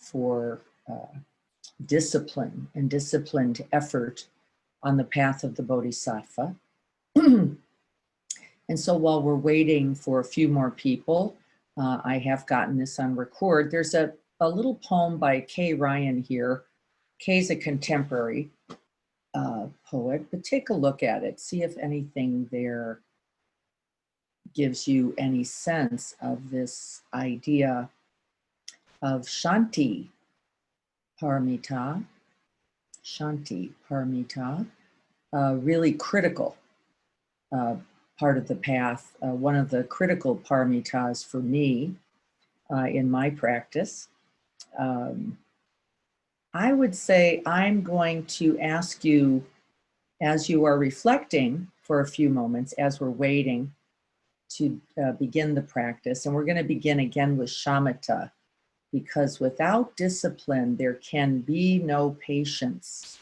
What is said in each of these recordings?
for discipline and disciplined effort on the path of the Bodhisattva. And so while we're waiting for a few more people, I have gotten this on record. There's a little poem by Kay Ryan here. Kay's a contemporary poet, but take a look at it. See if anything there gives you any sense of this idea of Kshanti, Paramita, Kshanti, Paramita, really critical part of the path. One of the critical paramitas for me in my practice. I would say I'm going to ask you, as you are reflecting for a few moments, as we're waiting to begin the practice, and we're going to begin again with shamatha, because without discipline, there can be no patience.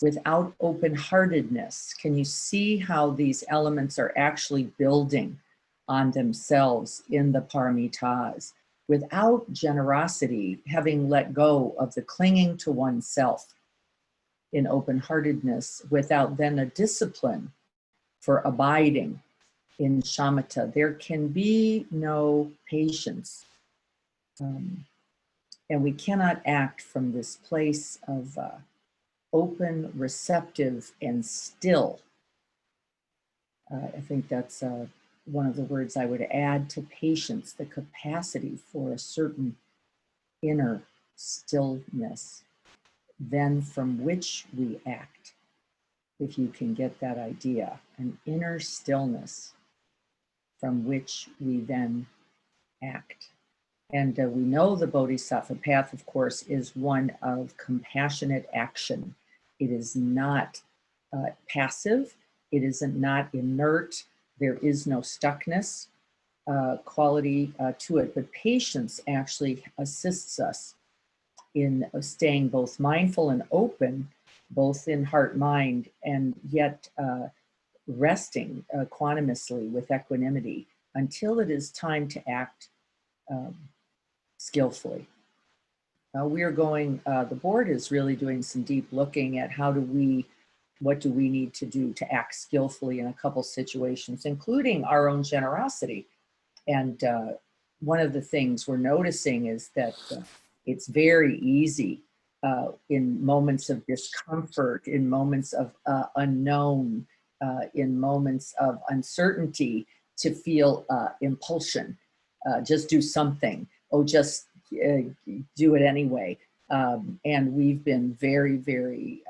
Without open-heartedness, can you see how these elements are actually building on themselves in the paramitas? Without generosity, having let go of the clinging to oneself in open-heartedness, without then a discipline for abiding in shamatha, there can be no patience. And we cannot act from this place of open, receptive, and still. I think that's one of the words I would add to patience, the capacity for a certain inner stillness, then from which we act. If you can get that idea, an inner stillness from which we then act. And we know the Bodhisattva path, of course, is one of compassionate action. It is not passive. It is not inert. There is no stuckness quality to it, but patience actually assists us in staying both mindful and open, both in heart, mind, and yet resting quantumously with equanimity until it is time to act skillfully. We are going, the board is really doing some deep looking at what do we need to do to act skillfully in a couple situations, including our own generosity. And one of the things we're noticing is that it's very easy in moments of discomfort, in moments of unknown, in moments of uncertainty to feel impulsion, just do something, just do it anyway. And we've been very, very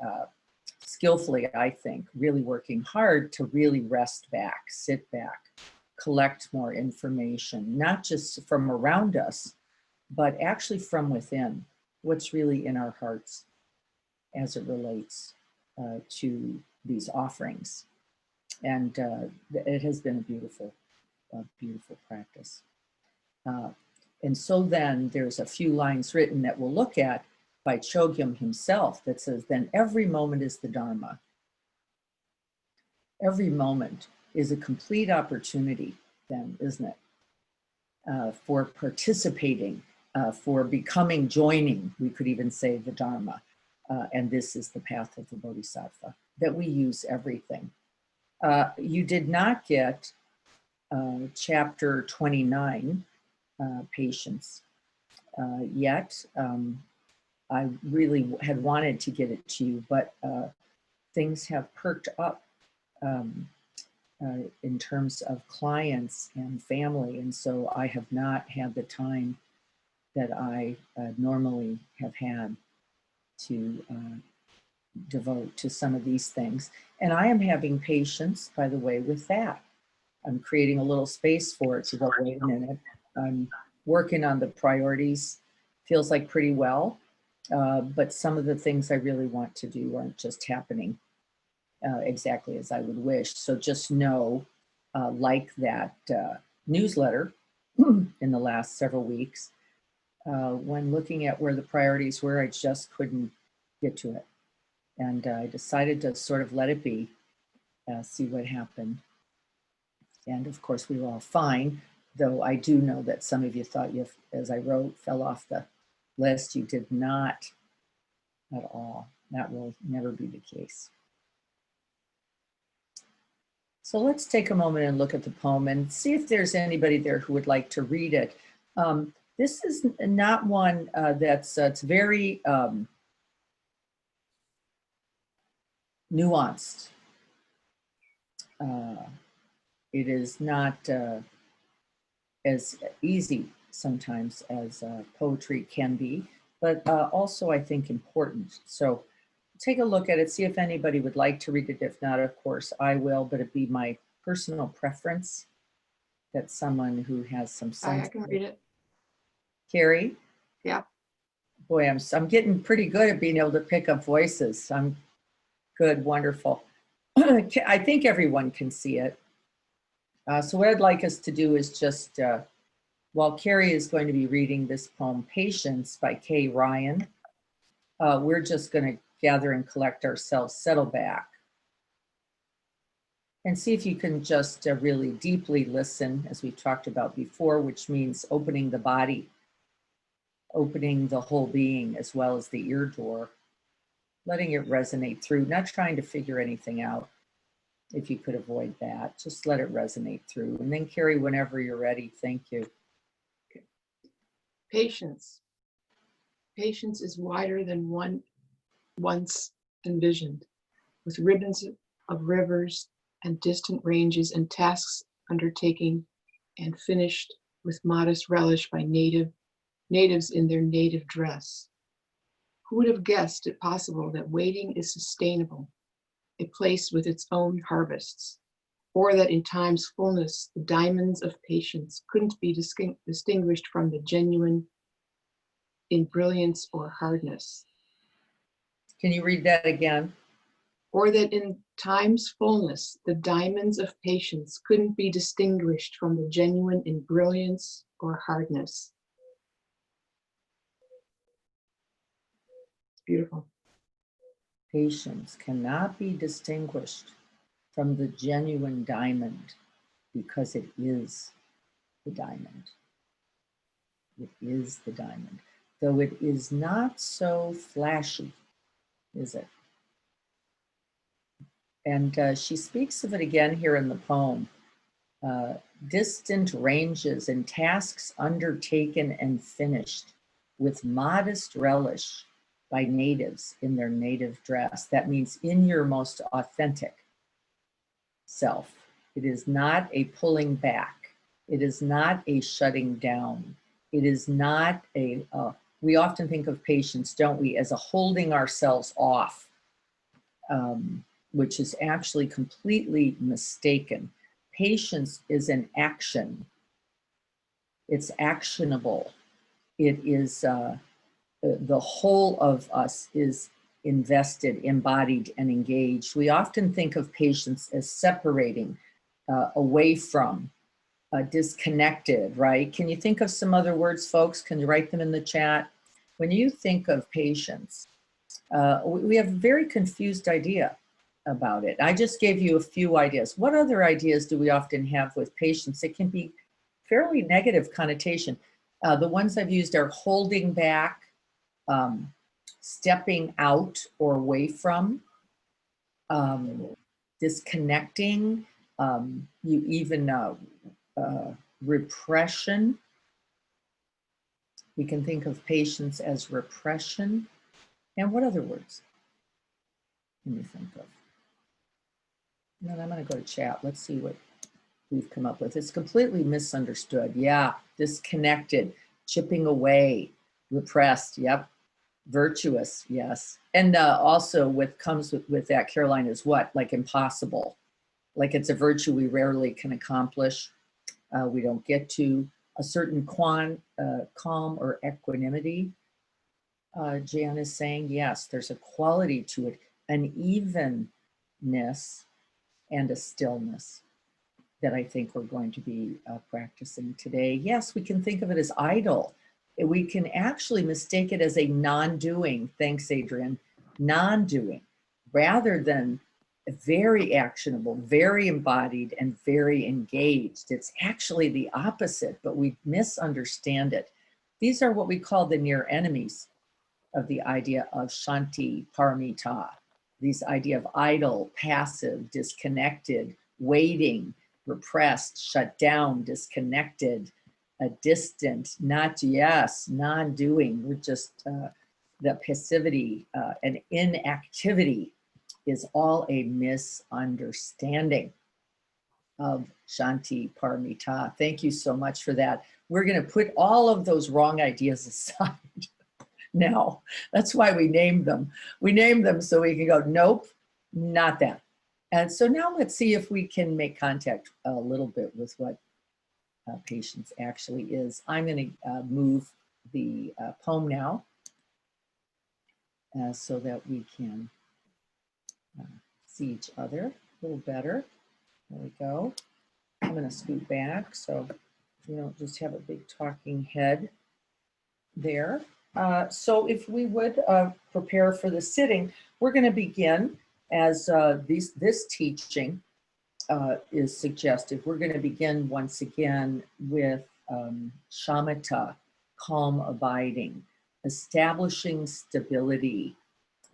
skillfully, I think, really working hard to really rest back, sit back, collect more information, not just from around us, but actually from within, what's really in our hearts as it relates to these offerings. And it has been a beautiful, beautiful practice. And so then there's a few lines written that we'll look at by Chogyam himself that says, then every moment is the Dharma. Every moment is a complete opportunity then, isn't it? For participating, for becoming, joining, we could even say the Dharma. And this is the path of the Bodhisattva, that we use everything. You did not get chapter 29, patience, yet. I really had wanted to get it to you, but things have perked up in terms of clients and family. And so I have not had the time that I normally have had to devote to some of these things. And I am having patience, by the way, with that. I'm creating a little space for it to go, wait a minute. I'm working on the priorities, feels like pretty well, but some of the things I really want to do aren't just happening exactly as I would wish. So just know, like that newsletter in the last several weeks, when looking at where the priorities were, I just couldn't get to it. And I decided to sort of let it be, see what happened. And of course, we were all fine, though I do know that some of you thought you, as I wrote, fell off the lest you did not at all. That will never be the case. So let's take a moment and look at the poem and see if there's anybody there who would like to read it. This is not one it's very nuanced. It is not as easy sometimes as poetry can be, but also I think important. So take a look at it, see if anybody would like to read it. If not, of course, I will, but it'd be my personal preference that someone who has some sense. I can read it. Carrie? Yeah. Boy, I'm getting pretty good at being able to pick up voices. I'm good, wonderful. I think everyone can see it. So what I'd like us to do is just, while Carrie is going to be reading this poem, Patience by Kay Ryan, we're just going to gather and collect ourselves, settle back, and see if you can just really deeply listen, as we talked about before, which means opening the body, opening the whole being, as well as the ear door, letting it resonate through, not trying to figure anything out. If you could avoid that, just let it resonate through. And then Carrie, whenever you're ready, thank you. Patience. Patience is wider than one once envisioned, with ribbons of rivers and distant ranges and tasks undertaking and finished with modest relish by natives in their native dress. Who would have guessed it possible that waiting is sustainable, a place with its own harvests, or that in time's fullness, the diamonds of patience couldn't be distinguished from the genuine in brilliance or hardness. Can you read that again? Or that in time's fullness, the diamonds of patience couldn't be distinguished from the genuine in brilliance or hardness. It's beautiful. Patience cannot be distinguished from the genuine diamond because it is the diamond. It is the diamond, though it is not so flashy, is it? And she speaks of it again here in the poem. Distant ranges and tasks undertaken and finished with modest relish by natives in their native dress. That means in your most authentic self. It is not a pulling back. It is not a shutting down. It is not a, we often think of patience, don't we, as a holding ourselves off, which is actually completely mistaken. Patience is an action. It's actionable. It is, the whole of us is invested, embodied, and engaged. We often think of patience as separating, away from, disconnected, right? Can you think of some other words, folks? Can you write them in the chat? When you think of patience, we have a very confused idea about it. I just gave you a few ideas. What other ideas do we often have with patience? It can be fairly negative connotation. The ones I've used are holding back, stepping out or away from, disconnecting, you even repression. We can think of patience as repression. And what other words can you think of? And then I'm going to go to chat. Let's see what we've come up with. It's completely misunderstood. Yeah, disconnected, chipping away, repressed. Yep. Virtuous, yes. And also what comes with that, Caroline, is what? Like impossible. Like it's a virtue we rarely can accomplish. We don't get to a certain calm or equanimity. Jan is saying, yes, there's a quality to it, an evenness and a stillness that I think we're going to be practicing today. Yes, we can think of it as idle. We can actually mistake it as a non-doing, thanks Adrian, non-doing, rather than very actionable, very embodied, and very engaged. It's actually the opposite, but we misunderstand it. These are what we call the near enemies of the idea of Kshanti, Paramita, this idea of idle, passive, disconnected, waiting, repressed, shut down, disconnected, distant, not yes, non-doing. We're just, the passivity and inactivity is all a misunderstanding of Kshanti Paramita. Thank you so much for that. We're going to put all of those wrong ideas aside now. That's why we named them. We named them so we can go, nope, not that. And so now let's see if we can make contact a little bit with what patience actually is. I'm going to move the poem now so that we can see each other a little better. There we go. I'm going to scoot back so we don't just have a big talking head there. So if we would prepare for the sitting, we're going to begin as this teaching is suggested. We're going to begin once again with shamatha, calm abiding, establishing stability,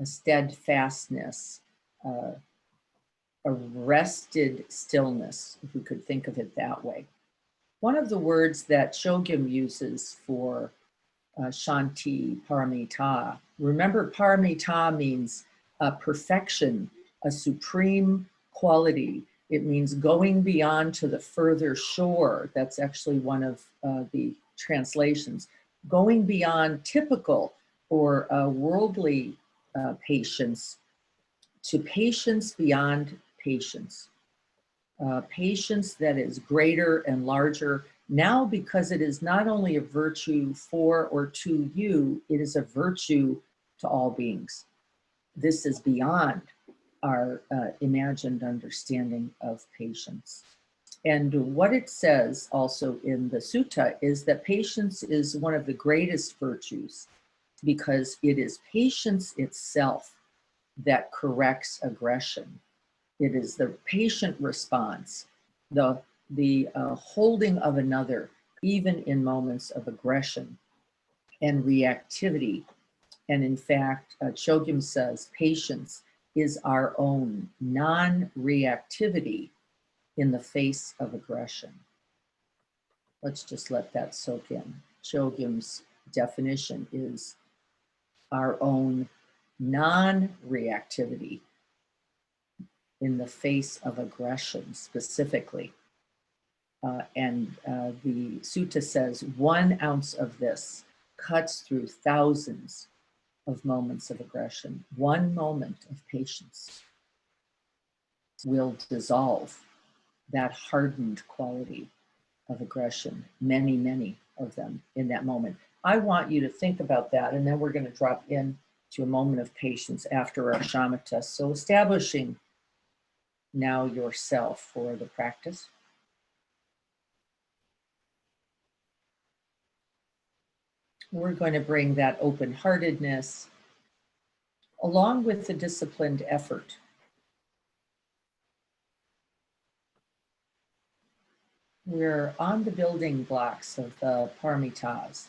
a steadfastness, a rested stillness, if we could think of it that way. One of the words that Chogyam uses for Kshanti Paramita, remember Paramita means perfection, a supreme quality. It means going beyond to the further shore. That's actually one of the translations. Going beyond typical or worldly patience to patience beyond patience. Patience that is greater and larger now, because it is not only a virtue for or to you, it is a virtue to all beings. This is beyond our imagined understanding of patience. And what it says also in the sutta is that patience is one of the greatest virtues because it is patience itself that corrects aggression. It is the patient response, the holding of another, even in moments of aggression and reactivity. And in fact, Chogyam says patience is our own non-reactivity in the face of aggression. Let's just let that soak in. Chogyam's definition is our own non-reactivity in the face of aggression specifically. And the sutta says 1 ounce of this cuts through thousands of moments of aggression. 1 moment of patience will dissolve that hardened quality of aggression, many, many of them in that moment. I want you to think about that, and then we're going to drop in to a moment of patience after our shamatha. So establishing now yourself for the practice. We're going to bring that open-heartedness along with the disciplined effort. We're on the building blocks of the paramitas.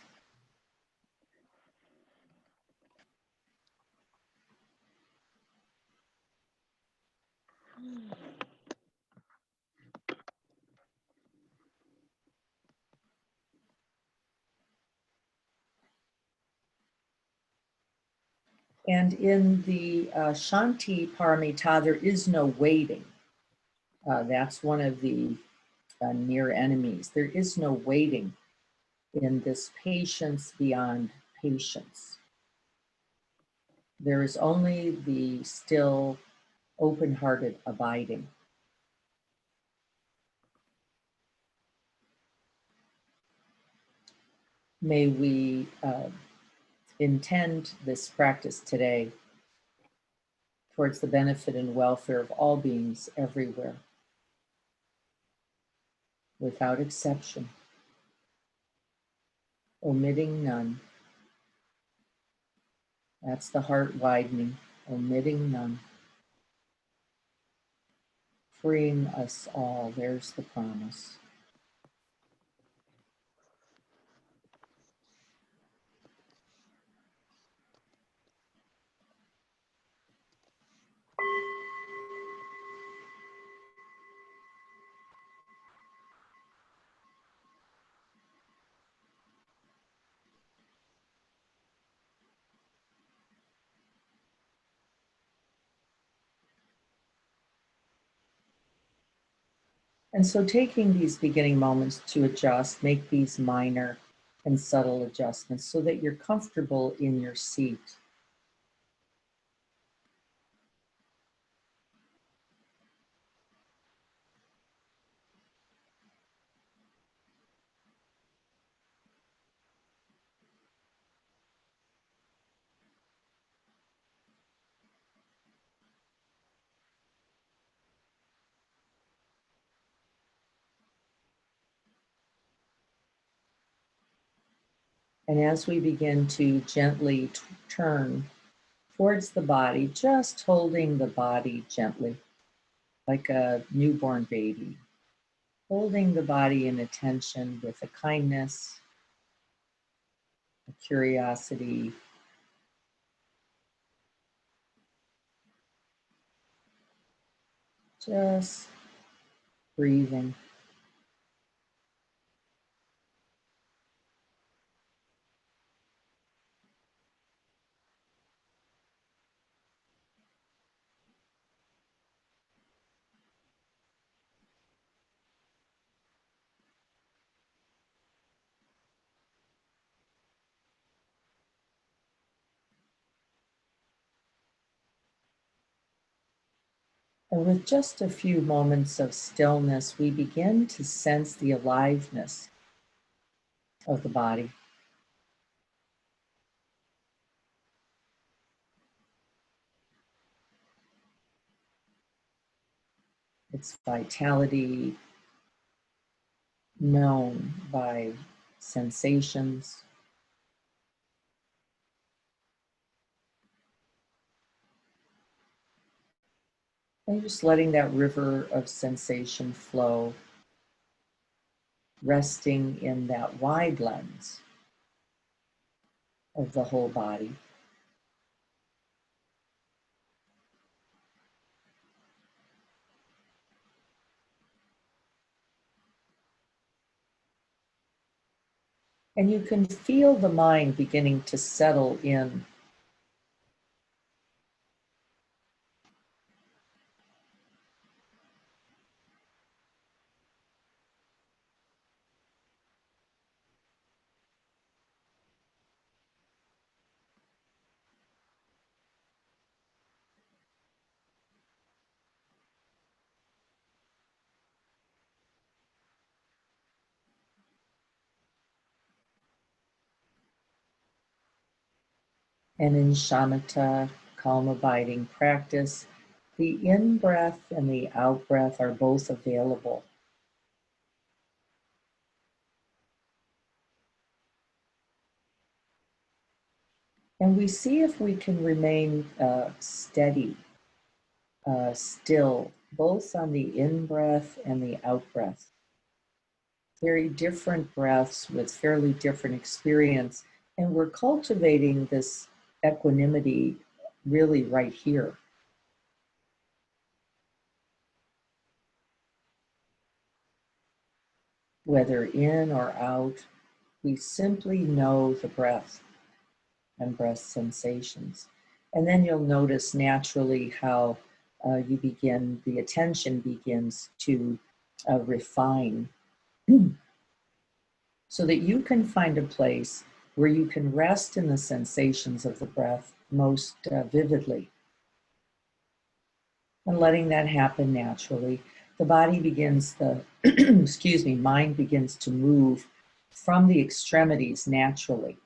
And in the Kshanti Paramita, there is no waiting. That's one of the near enemies. There is no waiting in this patience beyond patience. There is only the still, open-hearted abiding. May we intend this practice today towards the benefit and welfare of all beings everywhere, without exception, omitting none. That's the heart widening, omitting none. Freeing us all, there's the promise. And so taking these beginning moments to adjust, make these minor and subtle adjustments so that you're comfortable in your seat. And as we begin to gently turn towards the body, just holding the body gently, like a newborn baby, holding the body in attention with a kindness, a curiosity, just breathing. And with just a few moments of stillness, we begin to sense the aliveness of the body. Its vitality known by sensations. And just letting that river of sensation flow, resting in that wide lens of the whole body. And you can feel the mind beginning to settle in. And in shamatha, calm abiding practice, the in breath and the out breath are both available. And we see if we can remain steady, still, both on the in breath and the out breath. Very different breaths with fairly different experience. And we're cultivating this equanimity really right here. Whether in or out, we simply know the breath and breath sensations. And then you'll notice naturally how the attention begins to refine so that you can find a place where you can rest in the sensations of the breath most vividly. And letting that happen naturally, the body begins mind begins to move from the extremities naturally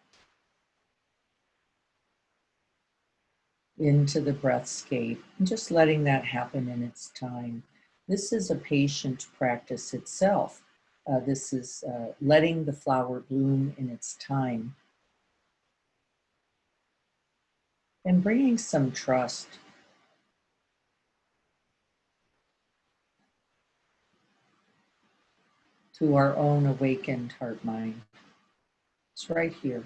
into the breathscape, and just letting that happen in its time. This is a patient practice itself. This is letting the flower bloom in its time and bringing some trust to our own awakened heart mind. It's right here.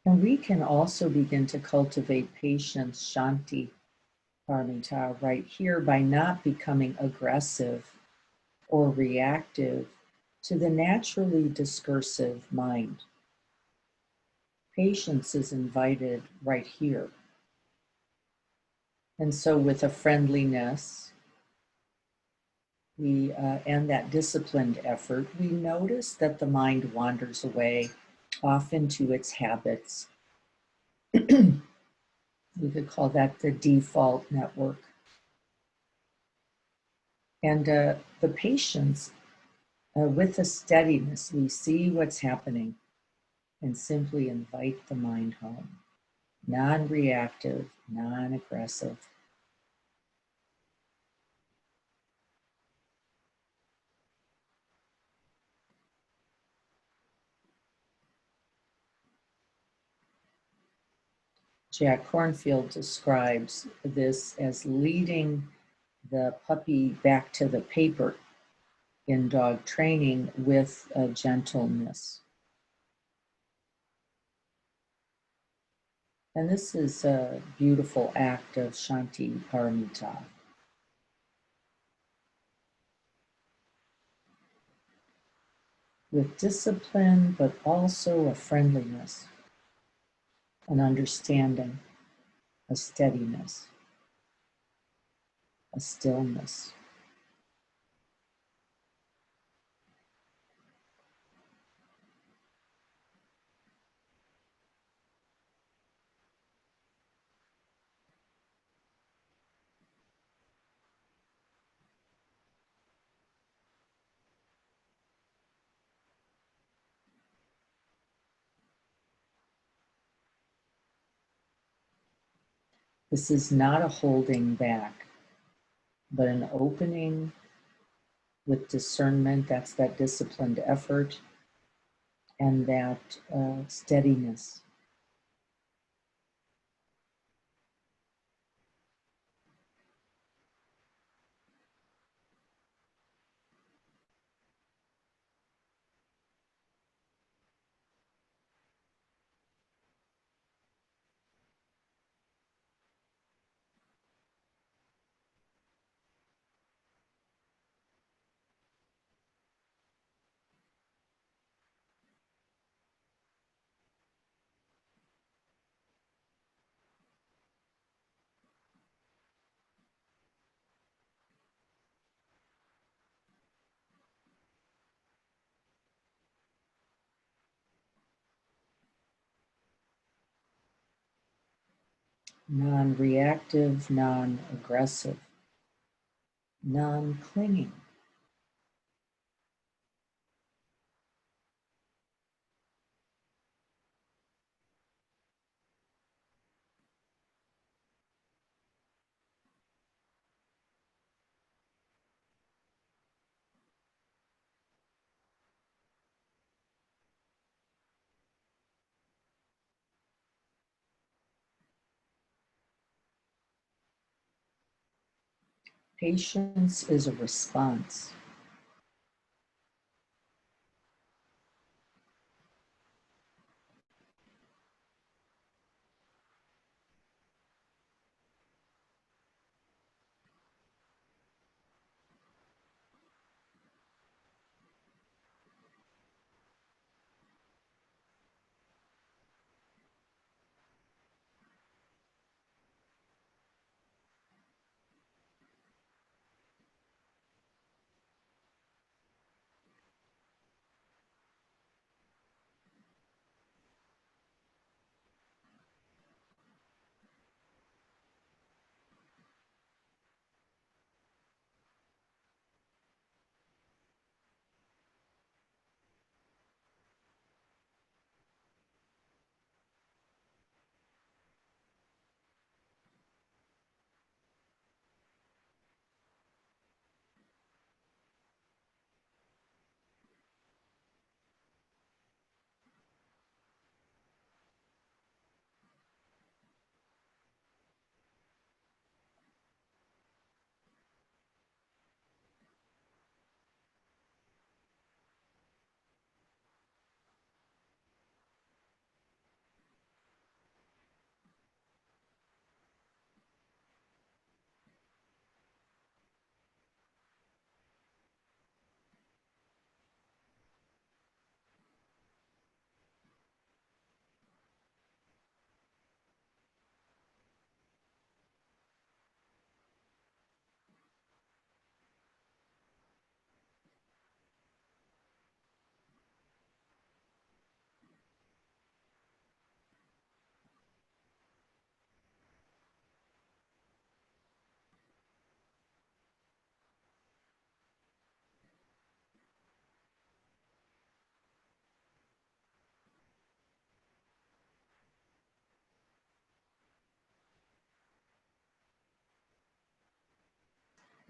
And we can also begin to cultivate patience, Kshanti, Paramita, right here by not becoming aggressive or reactive to the naturally discursive mind. Patience is invited right here. And so, with a friendliness, and that disciplined effort, we notice that the mind wanders away off into its habits. We could call that the default network. And the patience, with the steadiness, we see what's happening and simply invite the mind home. Non reactive, non aggressive. Jack Cornfield describes this as leading the puppy back to the paper in dog training with a gentleness. And this is a beautiful act of Kshanti Paramita. With discipline, but also a friendliness, an understanding, a steadiness, a stillness. This is not a holding back, but an opening with discernment. That's that disciplined effort and that steadiness. Non reactive, non aggressive, non clinging. Patience is a response.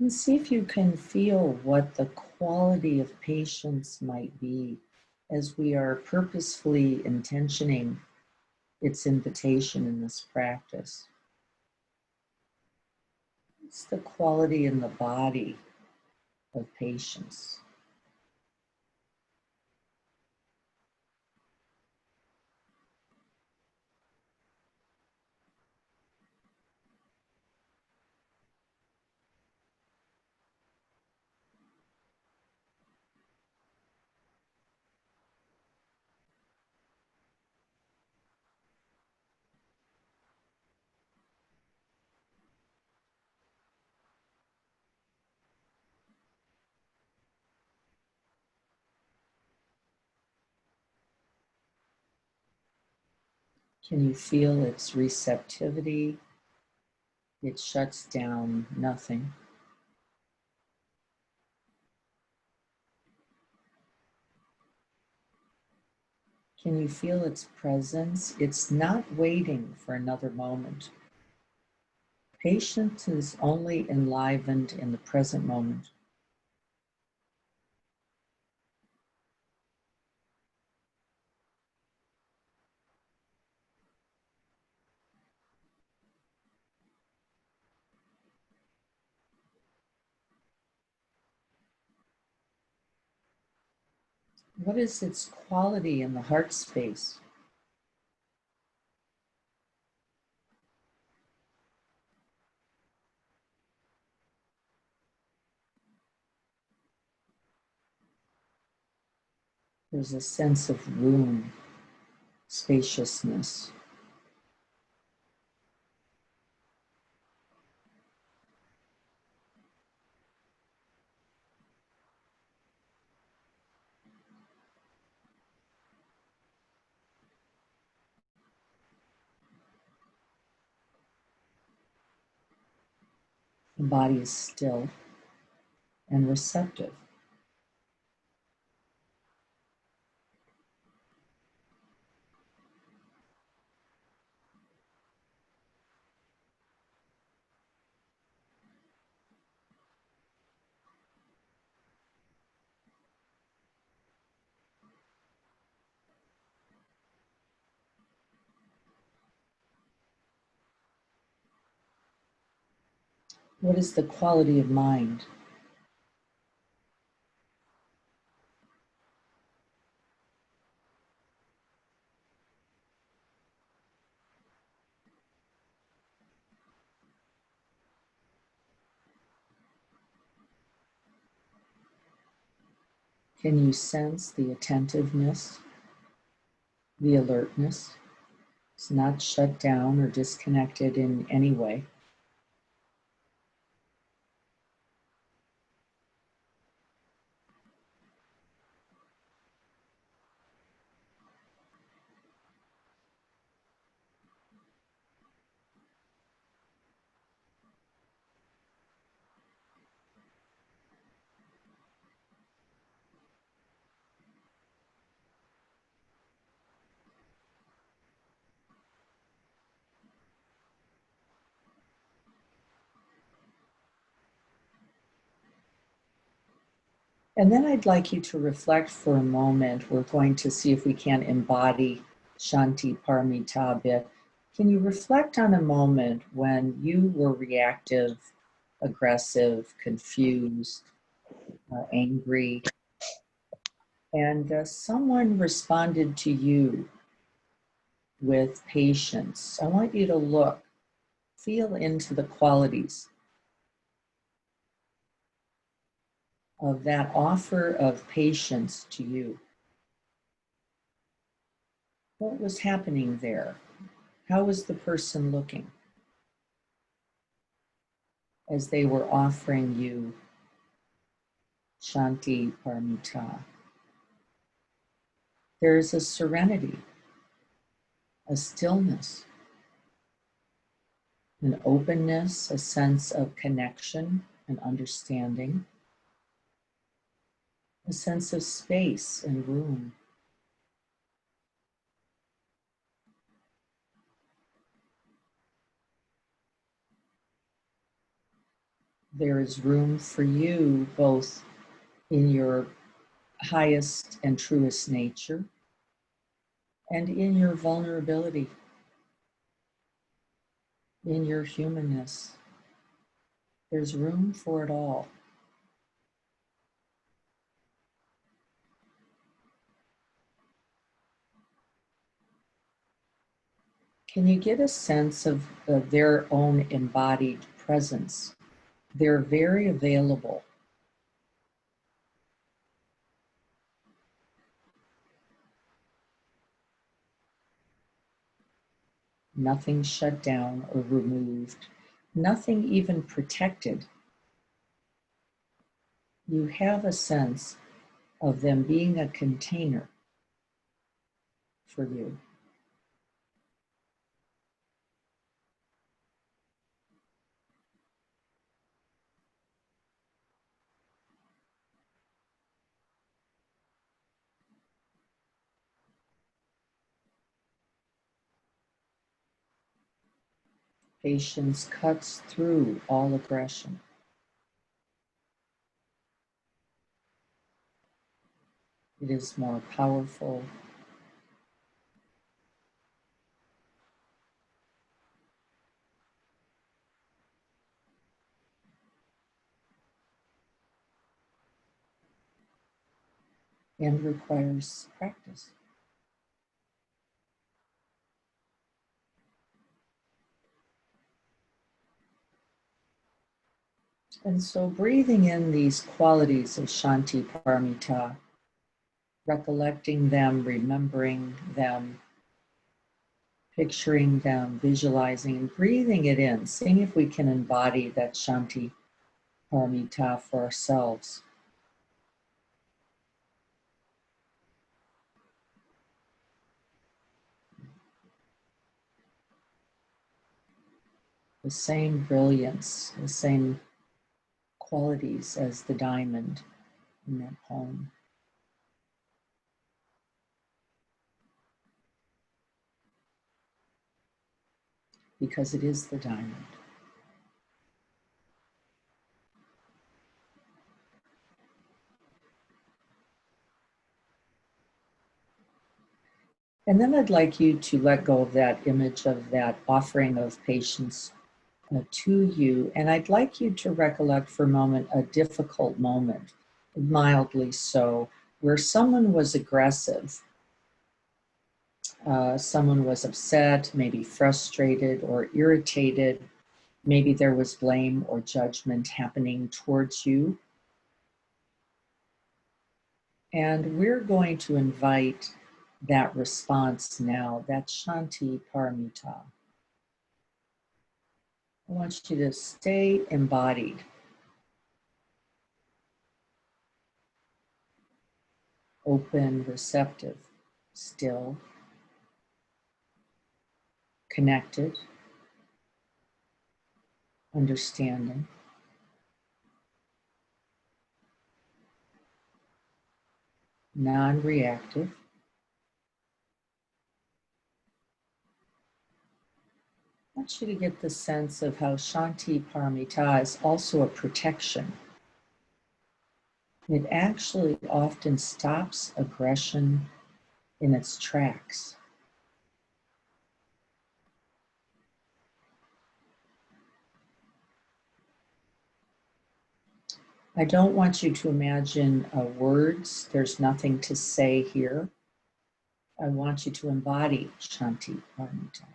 And see if you can feel what the quality of patience might be as we are purposefully intentioning its invitation in this practice. It's the quality in the body of patience. Can you feel its receptivity? It shuts down nothing. Can you feel its presence? It's not waiting for another moment. Patience is only enlivened in the present moment. What is its quality in the heart space? There's a sense of room, spaciousness. The body is still and receptive. What is the quality of mind? Can you sense the attentiveness, the alertness? It's not shut down or disconnected in any way. And then I'd like you to reflect for a moment. We're going to see if we can embody Kshanti Paramita a bit. Can you reflect on a moment when you were reactive, aggressive, confused, angry, and someone responded to you with patience? I want you to look, feel into the qualities of that offer of patience to you. What was happening there? How was the person looking as they were offering you Shanti Paramita? There is a serenity, a stillness, an openness, a sense of connection and understanding, a sense of space and room. there is room for you both in your highest and truest nature and in your vulnerability, in your humanness. There's room for it all. Can you get a sense of their own embodied presence? They're very available. Nothing shut down or removed, nothing even protected. You have a sense of them being a container for you. Patience cuts through all aggression. It is more powerful. And requires practice. And so breathing in these qualities of Kshanti Paramita, recollecting them, remembering them, picturing them, visualizing, and breathing it in, seeing if we can embody that Kshanti Paramita for ourselves. The same brilliance, the same qualities as the diamond in that poem. Because it is the diamond. And then I'd like you to let go of that image of that offering of patience to you. And I'd like you to recollect for a moment a difficult moment, mildly so, where someone was aggressive, someone was upset, maybe frustrated or irritated. Maybe there was blame or judgment happening towards you. And we're going to invite that response now, that Kshanti Paramita. I want you to stay embodied, open, receptive, still, connected, understanding, non-reactive. I want you to get the sense of how Kshanti Paramita is also a protection. It actually often stops aggression in its tracks. I don't want you to imagine words. There's nothing to say here. I want you to embody Kshanti Paramita.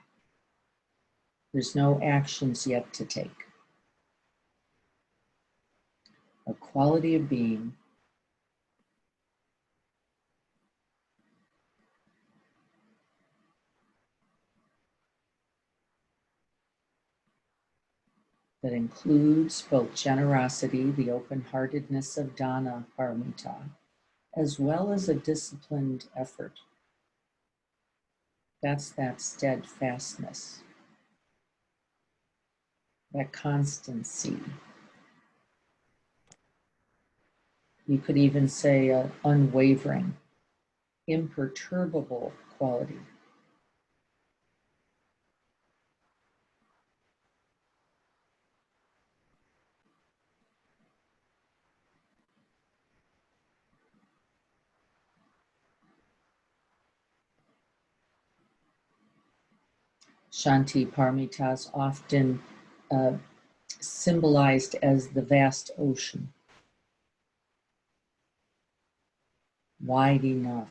There's no actions yet to take. A quality of being that includes both generosity, the open-heartedness of Dana Paramita, as well as a disciplined effort. That's that steadfastness, that constancy. You could even say an unwavering, imperturbable quality. Kshanti Paramita is often symbolized as the vast ocean, wide enough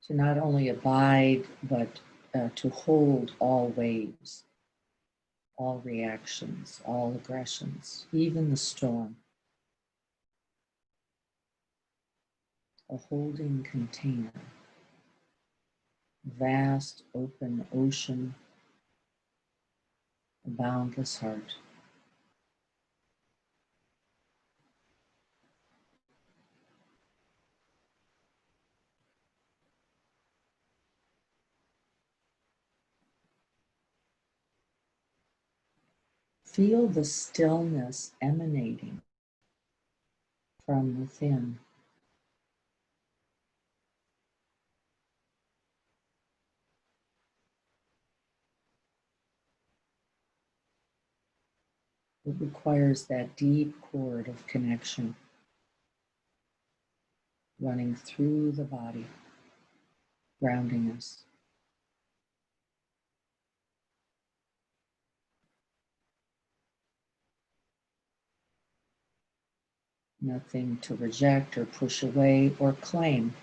to not only abide, but to hold all waves, all reactions, all aggressions, even the storm. A holding container, vast open ocean, a boundless heart. Feel the stillness emanating from within. It requires that deep cord of connection running through the body, grounding us. Nothing to reject or push away or claim.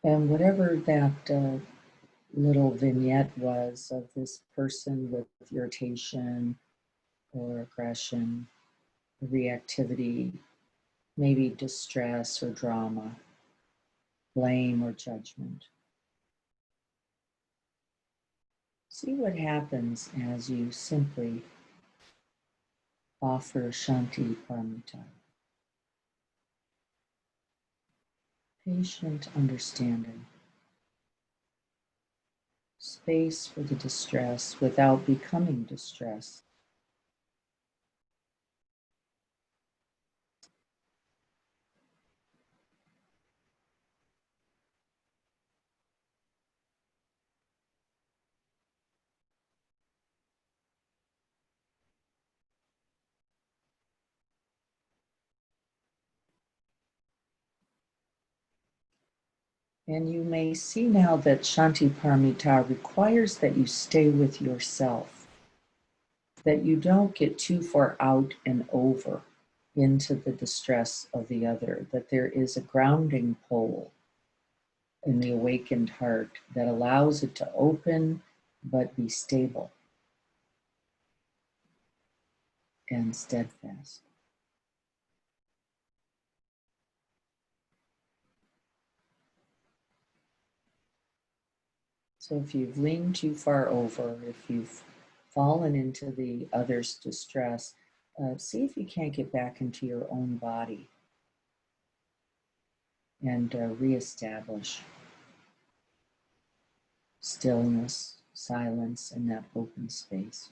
And whatever that little vignette was of this person with irritation or aggression, reactivity, maybe distress or drama, blame or judgment. See what happens as you simply offer Shanti Paramita. Patient understanding. Space for the distress without becoming distress. And you may see now that Shanti Paramita requires that you stay with yourself, that you don't get too far out and over into the distress of the other, that there is a grounding pole in the awakened heart that allows it to open but be stable and steadfast. So if you've leaned too far over, if you've fallen into the other's distress, see if you can't get back into your own body and reestablish stillness, silence, and that open space.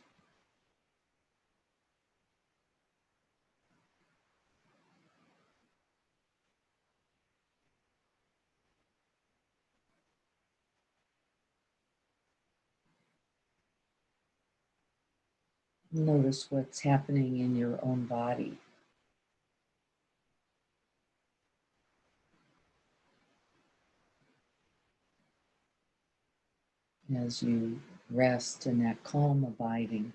Notice what's happening in your own body. As you rest in that calm abiding.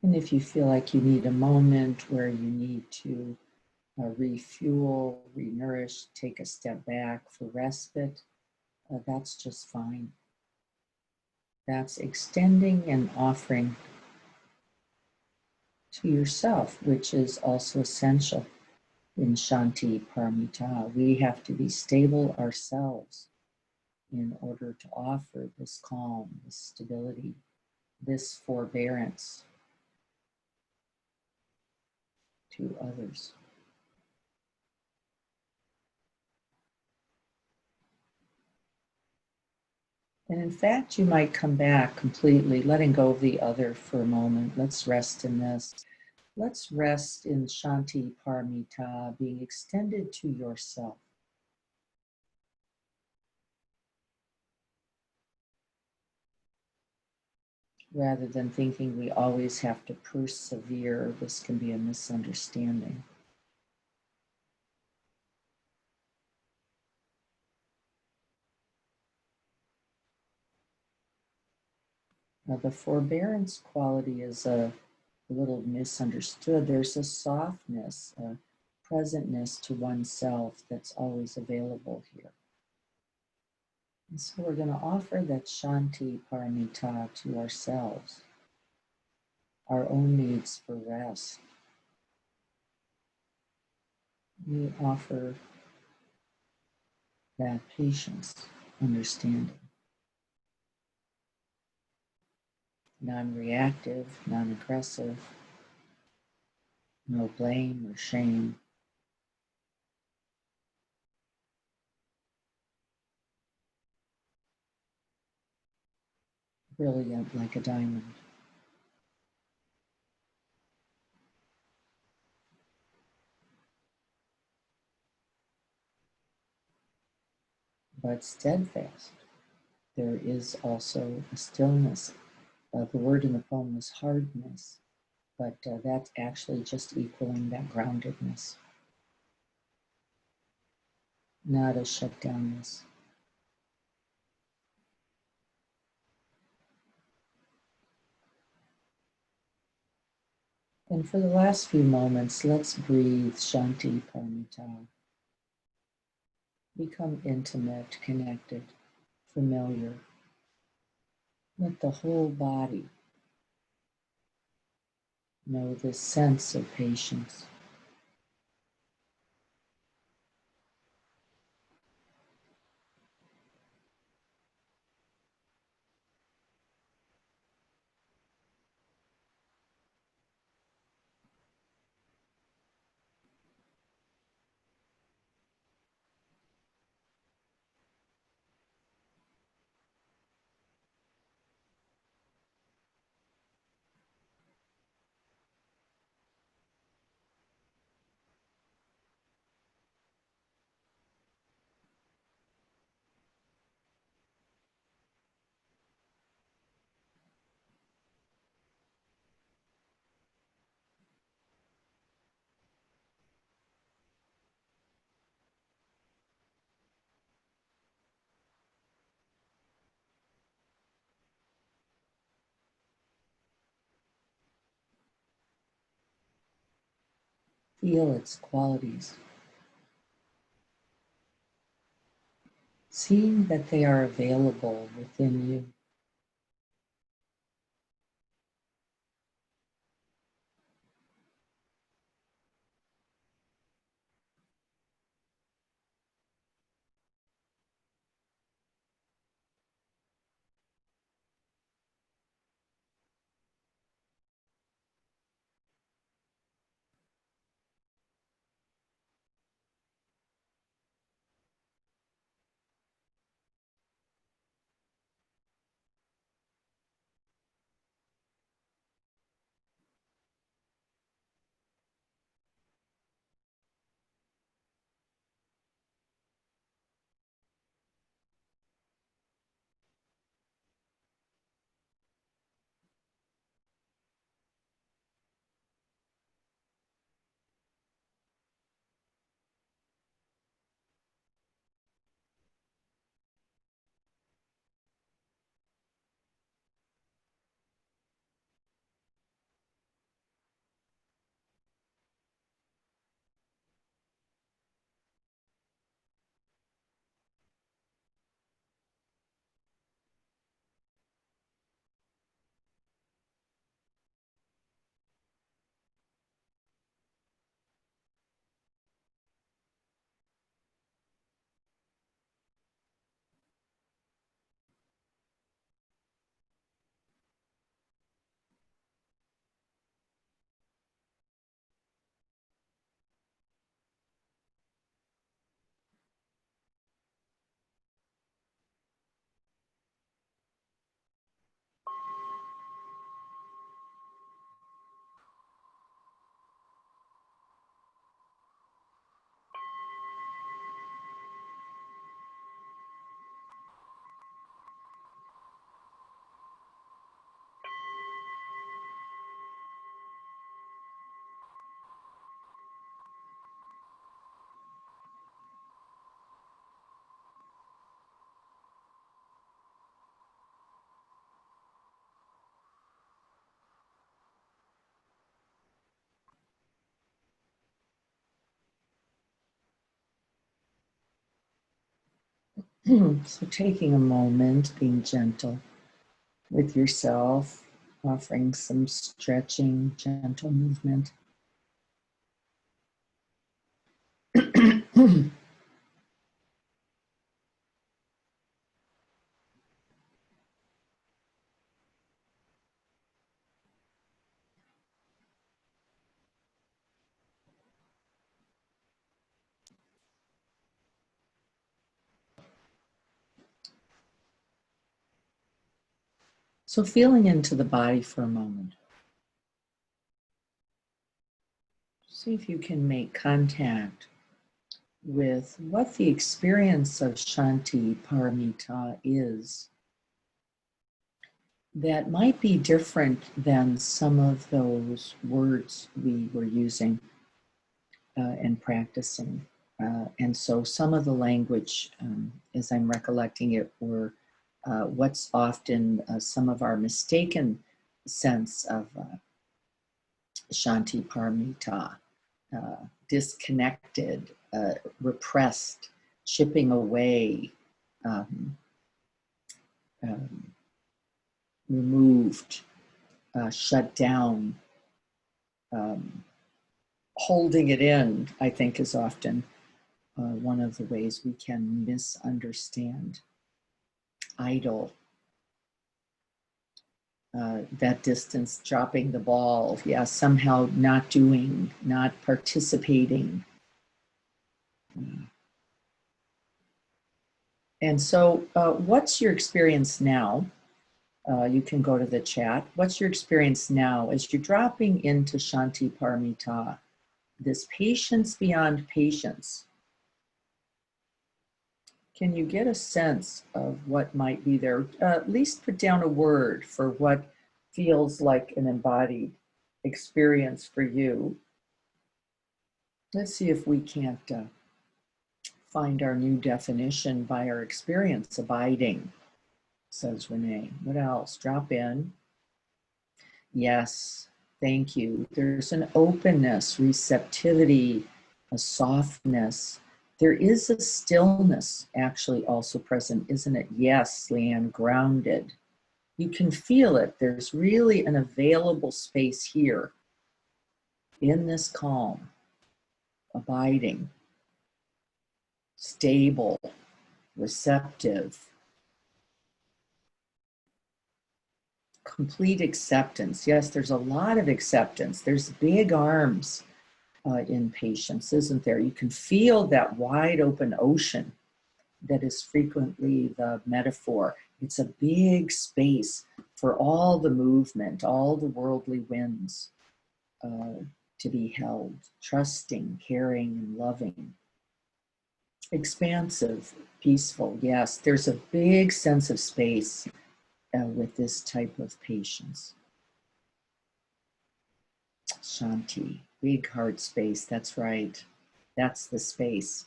And if you feel like you need a moment where you need to refuel, renourish, take a step back for respite, that's just fine. That's extending and offering to yourself, which is also essential in Kshanti Paramita. We have to be stable ourselves in order to offer this calm, this stability, this forbearance to others. And in fact, you might come back completely, letting go of the other for a moment. Let's rest in this. Let's rest in Shanti Paramita, being extended to yourself. Rather than thinking we always have to persevere, this can be a misunderstanding. Now, the forbearance quality is a little misunderstood. There's a softness, a presentness to oneself that's always available here. And so we're going to offer that Shanti Paramita to ourselves, our own needs for rest. We offer that patience, understanding, non-reactive, non-aggressive, no blame or shame. Brilliant like a diamond. But steadfast. There is also a stillness. The word in the poem was hardness, but that's actually just equaling that groundedness, not a shutdownness. And for the last few moments, let's breathe Shanti Paramita. Become intimate, connected, familiar. Let the whole body know this sense of patience. Feel its qualities. Seeing that they are available within you. So taking a moment, being gentle with yourself, offering some stretching, gentle movement. So feeling into the body for a moment. See if you can make contact with what the experience of Kshanti Paramita is that might be different than some of those words we were using and practicing. And so some of the language, as I'm recollecting it, were what's often some of our mistaken sense of Shanti Paramita, disconnected, repressed, chipping away, um, removed, shut down, um, holding it in, I think is often one of the ways we can misunderstand idle. That distance, dropping the ball, yeah, somehow not doing, not participating. And so what's your experience now? You can go to the chat. What's your experience now as you're dropping into Shanti Paramita, this patience beyond patience? Can you get a sense of what might be there? At least put down a word for what feels like an embodied experience for you. Let's see if we can't find our new definition by our experience. Abiding, says Renee. What else? Drop in. Yes, thank you. There's an openness, receptivity, a softness. There is a stillness actually also present, isn't it? Yes, Leanne, grounded. You can feel it. There's really an available space here in this calm, abiding, stable, receptive, complete acceptance. Yes, there's a lot of acceptance. There's big arms in patience, isn't there? You can feel that wide open ocean that is frequently the metaphor. It's a big space for all the movement, all the worldly winds to be held, trusting, caring, and loving. Expansive, peaceful, yes, there's a big sense of space with this type of patience. Shanti, big heart space, that's right. That's the space.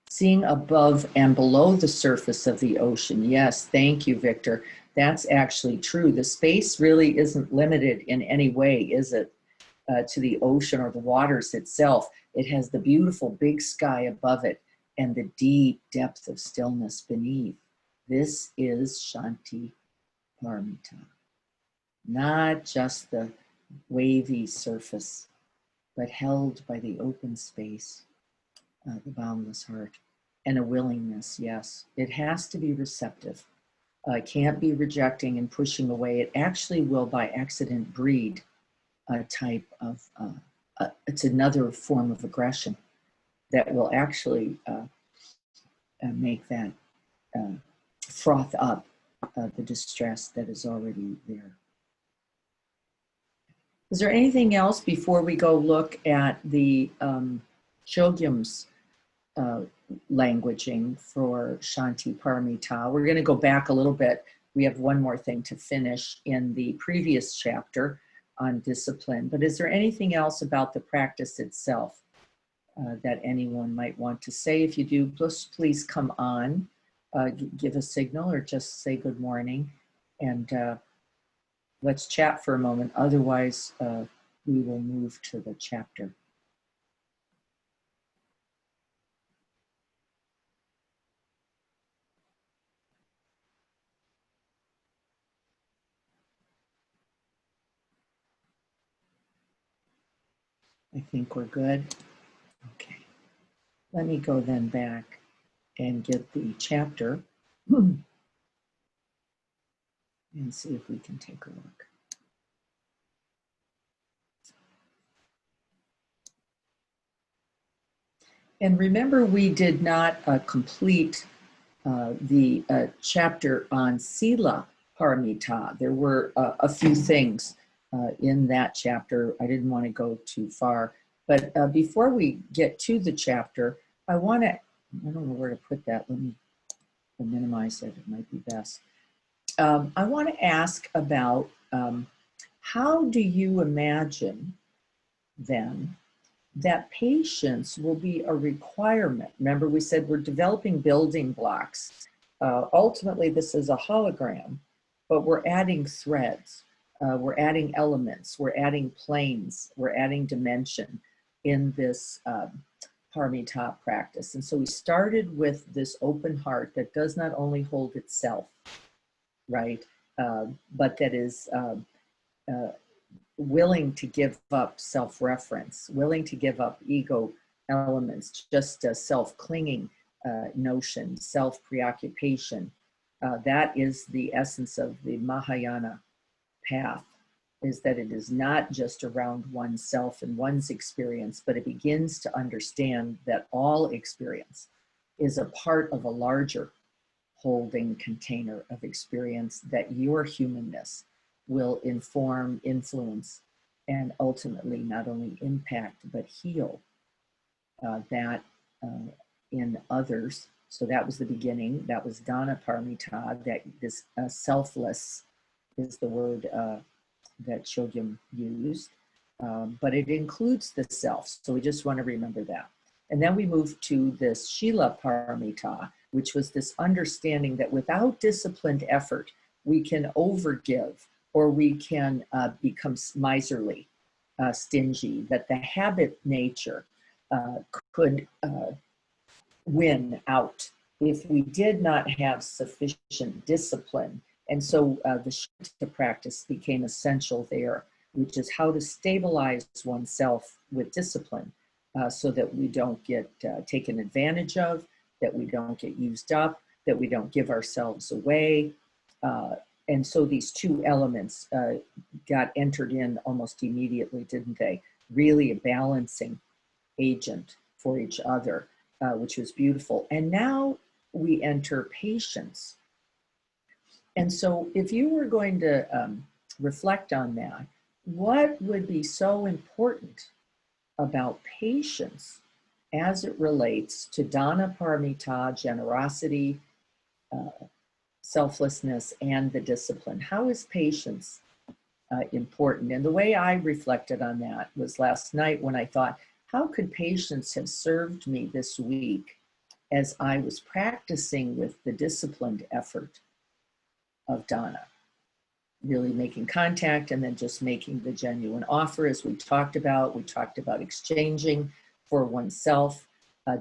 Seeing above and below the surface of the ocean. Yes, thank you, Victor. That's actually true. The space really isn't limited in any way, is it, to the ocean or the waters itself. It has the beautiful big sky above it and the deep depth of stillness beneath. This is Shanti Paramita. Not just the wavy surface, but held by the open space, the boundless heart, and a willingness, yes. It has to be receptive. It can't be rejecting and pushing away. It actually will, by accident, breed a type of, it's another form of aggression that will actually make that froth up the distress that is already there. Is there anything else before we go look at the Chogyam's languaging for Shanti Paramita? We're going to go back a little bit. We have one more thing to finish in the previous chapter on discipline, but is there anything else about the practice itself that anyone might want to say? If you do, please come on, give a signal or just say good morning, and let's chat for a moment. Otherwise, we will move to the chapter. I think we're good. Okay. Let me go then back and get the chapter and see if we can take a look. And remember, we did not complete the chapter on Sila Paramita. There were a few things in that chapter. I didn't want to go too far. But before we get to the chapter, I don't know where to put that. Let me minimize it. It might be best. I want to ask about how do you imagine then that patience will be a requirement? Remember, we said we're developing building blocks. Ultimately, this is a hologram, but we're adding threads. We're adding elements. We're adding planes. We're adding dimension in this Paramita practice. And so we started with this open heart that does not only hold itself, right, but that is willing to give up self-reference, willing to give up ego elements, just a self-clinging notion, self-preoccupation. That is the essence of the Mahayana path, is that it is not just around oneself and one's experience, but it begins to understand that all experience is a part of a larger holding container of experience, that your humanness will inform, influence, and ultimately not only impact, but heal that in others. So that was the beginning. That was Dana Paramita, that this selfless is the word that Chogyam used, but it includes the self. So we just want to remember that. And then we moved to this Shila Paramita, which was this understanding that without disciplined effort, we can overgive, or we can become miserly, stingy, that the habit nature could win out if we did not have sufficient discipline. And so the Shinta practice became essential there, which is how to stabilize oneself with discipline so that we don't get taken advantage of, that we don't get used up, that we don't give ourselves away. And so these two elements got entered in almost immediately, didn't they? Really a balancing agent for each other, which was beautiful. And now we enter patience. And so if you were going to reflect on that, what would be so important about patience as it relates to Dana Paramita, generosity, selflessness, and the discipline? How is patience important? And the way I reflected on that was last night when I thought, how could patience have served me this week as I was practicing with the disciplined effort of Dana? Really making contact and then just making the genuine offer, as we talked about. We talked about exchanging for oneself,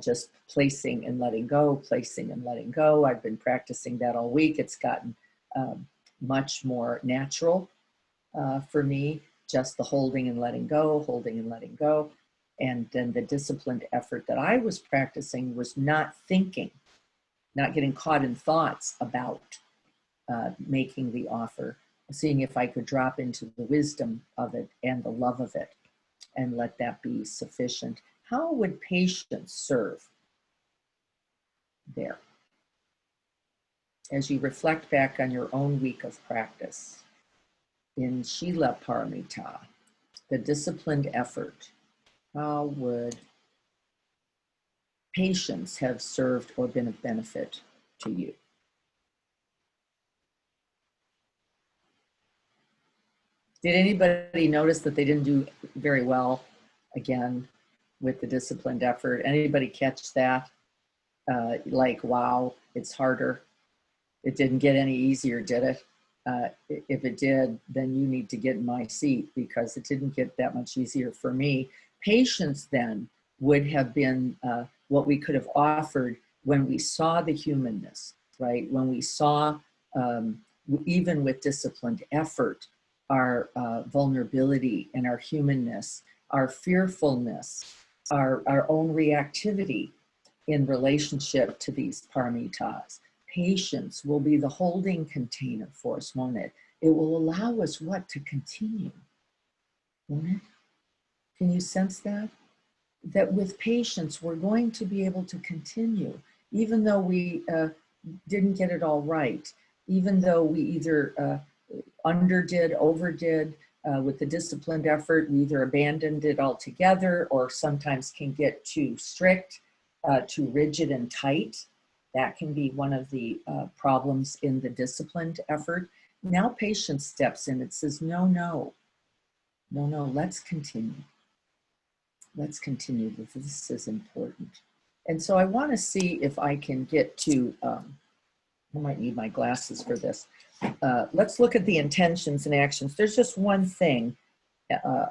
just placing and letting go, placing and letting go. I've been practicing that all week. It's gotten much more natural for me, just the holding and letting go, holding and letting go. And then the disciplined effort that I was practicing was not thinking, not getting caught in thoughts about making the offer, seeing if I could drop into the wisdom of it and the love of it and let that be sufficient. How would patience serve there? As you reflect back on your own week of practice in Shila Paramita, the disciplined effort, how would patience have served or been of benefit to you? Did anybody notice that they didn't do very well again with the disciplined effort? Anybody catch that? Like, wow, it's harder. It didn't get any easier, did it? If it did, then you need to get in my seat, because it didn't get that much easier for me. Patience then would have been what we could have offered when we saw the humanness, right? When we saw, even with disciplined effort, our vulnerability and our humanness, our fearfulness, our own reactivity in relationship to these paramitas. Patience will be the holding container for us, won't it? It will allow us what? To continue, won't it? Can you sense that? That with patience, we're going to be able to continue, even though we didn't get it all right, even though we either underdid, overdid with the disciplined effort, we either abandoned it altogether or sometimes can get too strict, too rigid and tight. That can be one of the problems in the disciplined effort. Now patience steps in. It says, no, no, no, no, let's continue. Let's continue. This is important. And so I want to see if I can get to, I might need my glasses for this. Let's look at the intentions and actions. There's just one thing,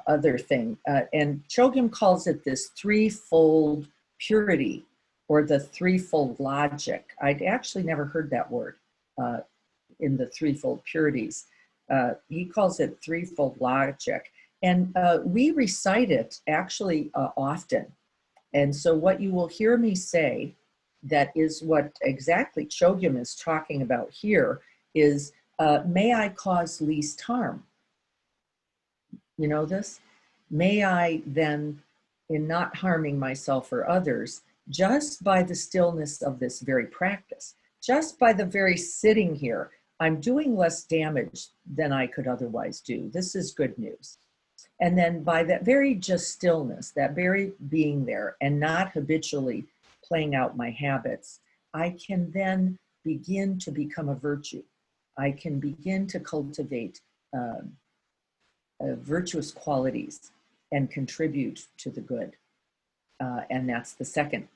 other thing, and Chogyam calls it this threefold purity or the threefold logic. I'd actually never heard that word in the threefold purities. He calls it threefold logic. And we recite it actually often. And so what you will hear me say, that is what exactly Chogyam is talking about here, is may I cause least harm. You know this? May I then, in not harming myself or others, just by the stillness of this very practice, just by the very sitting here, I'm doing less damage than I could otherwise do. This is good news. And then by that very just stillness, that very being there and not habitually playing out my habits, I can then begin to become a virtue. I can begin to cultivate virtuous qualities and contribute to the good. And that's the second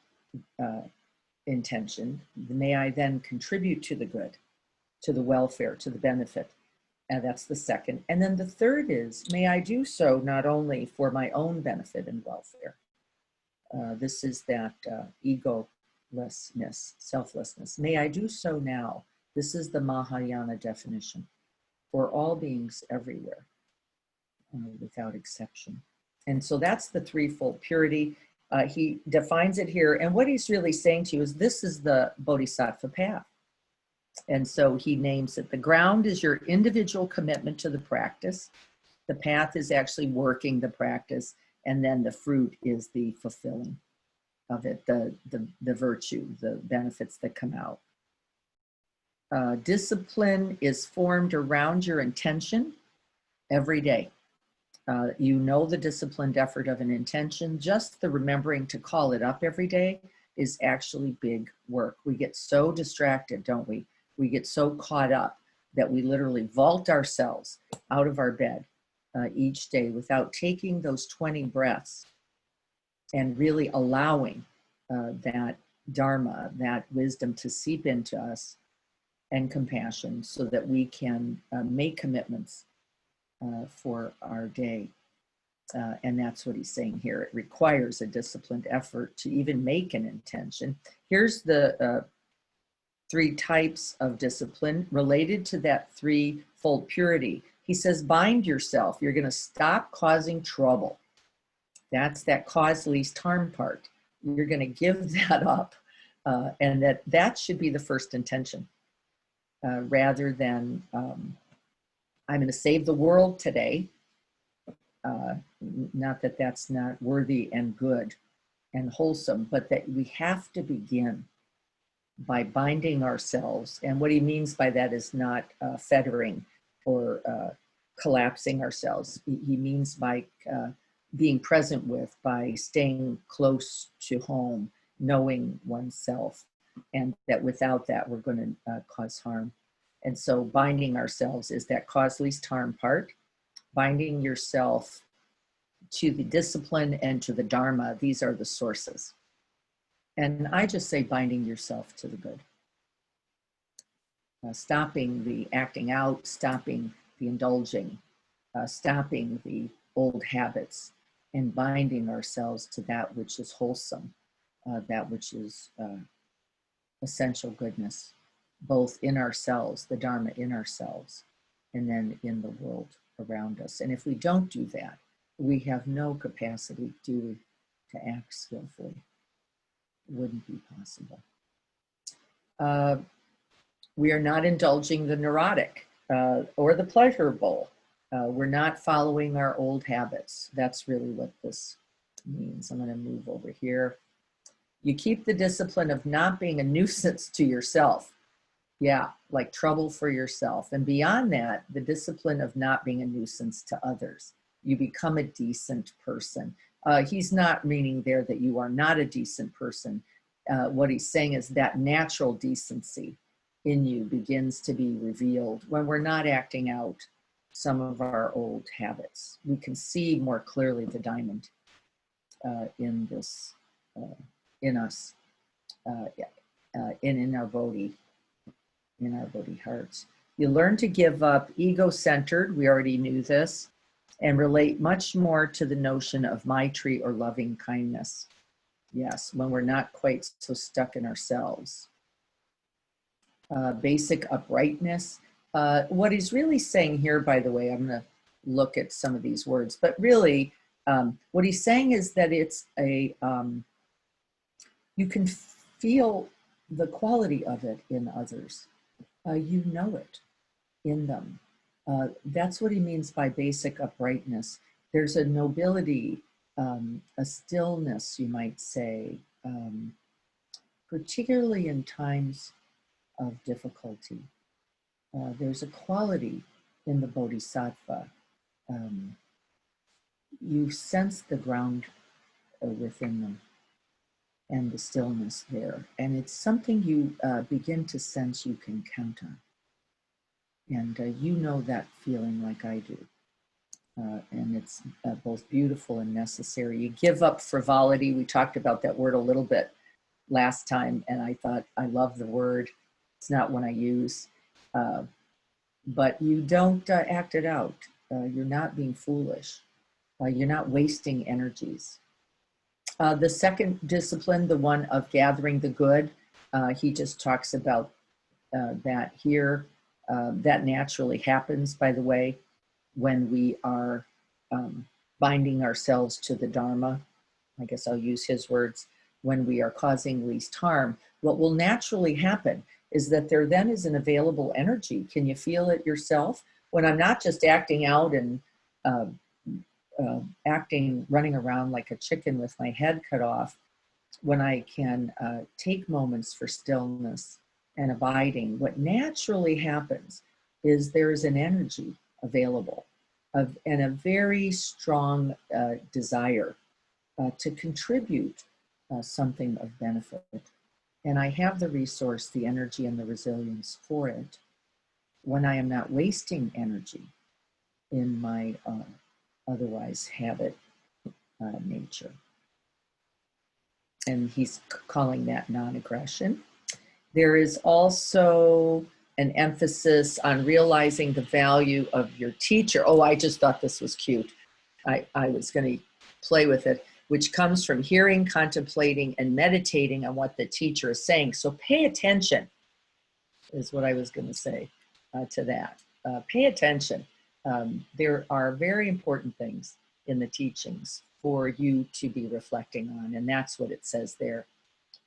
intention. May I then contribute to the good, to the welfare, to the benefit. And that's the second. And then the third is, may I do so not only for my own benefit and welfare. This is that egolessness, selflessness. May I do so now. This is the Mahayana definition for all beings everywhere, without exception. And so that's the threefold purity. He defines it here. And what he's really saying to you is this is the Bodhisattva path. And so he names it. The ground is your individual commitment to the practice. The path is actually working the practice. And then the fruit is the fulfilling of it, the virtue, the benefits that come out. Discipline is formed around your intention every day. You know the disciplined effort of an intention. Just the remembering to call it up every day is actually big work. We get so distracted, don't we? We get so caught up that we literally vault ourselves out of our bed each day without taking those 20 breaths and really allowing that dharma, that wisdom to seep into us, and compassion so that we can make commitments for our day. And that's what he's saying here. It requires a disciplined effort to even make an intention. Here's the three types of discipline related to that threefold purity. He says, bind yourself. You're going to stop causing trouble. That's that cause least harm part. You're going to give that up. And that should be the first intention, rather than I'm going to save the world today. Not that that's not worthy and good and wholesome, but that we have to begin by binding ourselves. And what he means by that is not fettering or collapsing ourselves. He means by being present with, by staying close to home, knowing oneself, and that without that we're going to cause harm. And so binding ourselves is that cause least harm part. Binding yourself to the discipline and to the dharma, these are the sources. And I just say binding yourself to the good. Stopping the acting out, stopping the indulging, stopping the old habits, and binding ourselves to that which is wholesome, that which is essential goodness, both in ourselves, the dharma in ourselves, and then in the world around us. And if we don't do that, we have no capacity, do we, to act skillfully. Wouldn't be possible. We are not indulging the neurotic or the pleasurable. We're not following our old habits. That's really what this means. I'm going to move over here. You keep the discipline of not being a nuisance to yourself. Yeah, like trouble for yourself. And beyond that, the discipline of not being a nuisance to others. You become a decent person. He's not meaning there that you are not a decent person. What he's saying is that natural decency in you begins to be revealed when we're not acting out some of our old habits. We can see more clearly the diamond in this, in us, and in our Bodhi, hearts. You learn to give up ego-centered, we already knew this, and relate much more to the notion of Maitri or loving kindness. Yes, when we're not quite so stuck in ourselves. Basic uprightness. What he's really saying here, by the way, I'm going to look at some of these words, but really what he's saying is that it's a, you can feel the quality of it in others. You know it in them. That's what he means by basic uprightness. There's a nobility, a stillness, you might say, particularly in times of difficulty. There's a quality in the bodhisattva. You sense the ground within them and the stillness there. And it's something you begin to sense you can count on. And you know that feeling like I do. And it's both beautiful and necessary. You give up frivolity. We talked about that word a little bit last time, and I thought, I love the word. It's not one I use. But you don't act it out. You're not being foolish. You're not wasting energies. The second discipline, the one of gathering the good, he just talks about that here. That naturally happens, by the way, when we are binding ourselves to the Dharma. I guess I'll use his words. When we are causing least harm, what will naturally happen is that there then is an available energy. Can you feel it yourself? When I'm not just acting out and running around like a chicken with my head cut off, when I can take moments for stillness and abiding, what naturally happens is there is an energy available and a very strong desire to contribute something of benefit. And I have the resource, the energy, and the resilience for it when I am not wasting energy in my otherwise habit nature. And he's calling that non-aggression. There is also an emphasis on realizing the value of your teacher. Oh, I just thought this was cute. I was going to play with it, which comes from hearing, contemplating, and meditating on what the teacher is saying. So pay attention is what I was going to say to that. Pay attention. There are very important things in the teachings for you to be reflecting on, and that's what it says there.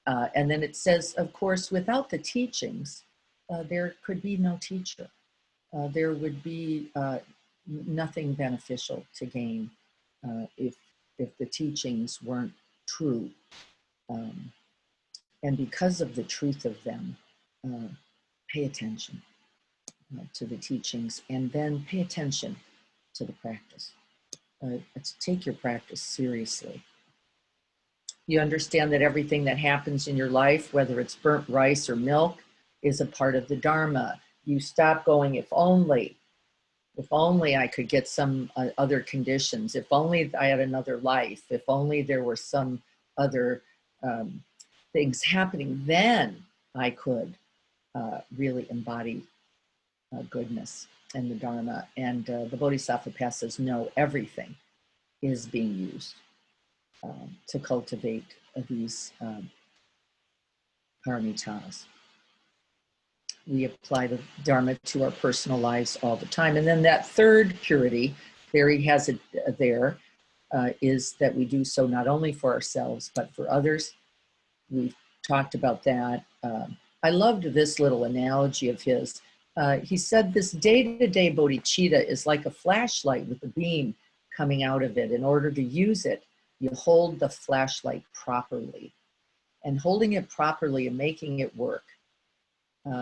And then it says, of course, without the teachings, there could be no teacher. There would be nothing beneficial to gain if the teachings weren't true. And because of the truth of them, pay attention to the teachings, and then pay attention to the practice. Take your practice seriously. You understand that everything that happens in your life, whether it's burnt rice or milk, is a part of the Dharma. You stop going, if only I could get some other conditions, if only I had another life, if only there were some other things happening, then I could really embody goodness and the Dharma. And the Bodhisattva path says, no, everything is being used to cultivate these paramitas. We apply the Dharma to our personal lives all the time. And then that third purity, there he has it there, is that we do so not only for ourselves, but for others. We've talked about that. I loved this little analogy of his. He said this day-to-day bodhicitta is like a flashlight with a beam coming out of it. In order to use it, you hold the flashlight properly. And holding it properly and making it work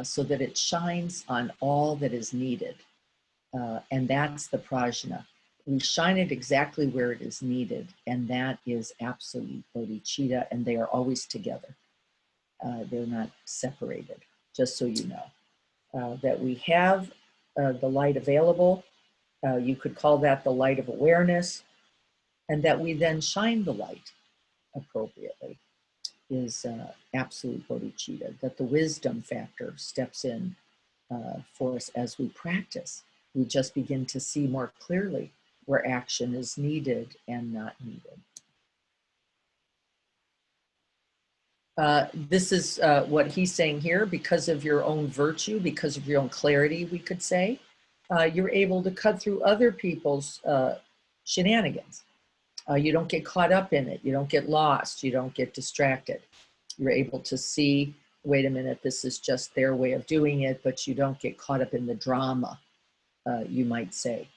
so that it shines on all that is needed. And that's the prajna. We shine it exactly where it is needed, and that is absolute bodhicitta, and they are always together. They're not separated, just so you know. That we have the light available, you could call that the light of awareness, and that we then shine the light appropriately is absolute bodhicitta, that the wisdom factor steps in for us as we practice. We just begin to see more clearly where action is needed and not needed. This is what he's saying here. Because of your own virtue, because of your own clarity, we could say, you're able to cut through other people's shenanigans. You don't get caught up in it. You don't get lost. You don't get distracted. You're able to see, wait a minute, this is just their way of doing it, but you don't get caught up in the drama, you might say,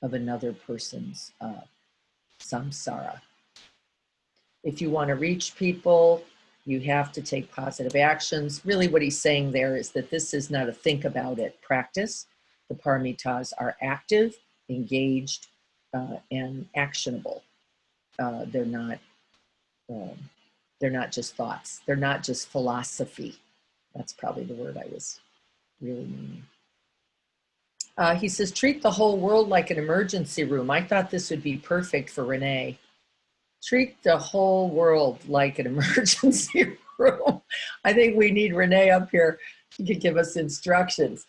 of another person's samsara. If you want to reach people, you have to take positive actions. Really what he's saying there is that this is not a think about it practice. The paramitas are active, engaged, and actionable. They're not just thoughts. They're not just philosophy. That's probably the word I was really meaning. He says, treat the whole world like an emergency room. I thought this would be perfect for Renee. Treat the whole world like an emergency room. I think we need Renee up here to give us instructions.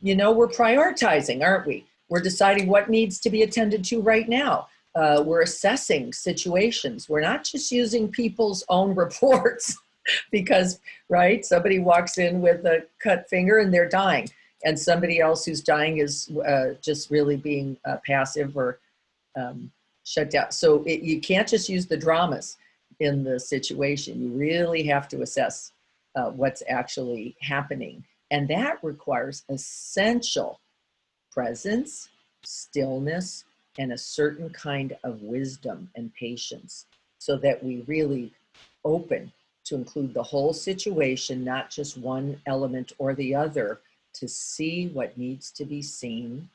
You know, we're prioritizing, aren't we? We're deciding what needs to be attended to right now. We're assessing situations. We're not just using people's own reports because, right, somebody walks in with a cut finger and they're dying. And somebody else who's dying is just really being passive or shut down. So you can't just use the dramas in the situation. You really have to assess what's actually happening. And that requires essential presence, stillness, and a certain kind of wisdom and patience so that we really open to include the whole situation, not just one element or the other, to see what needs to be seen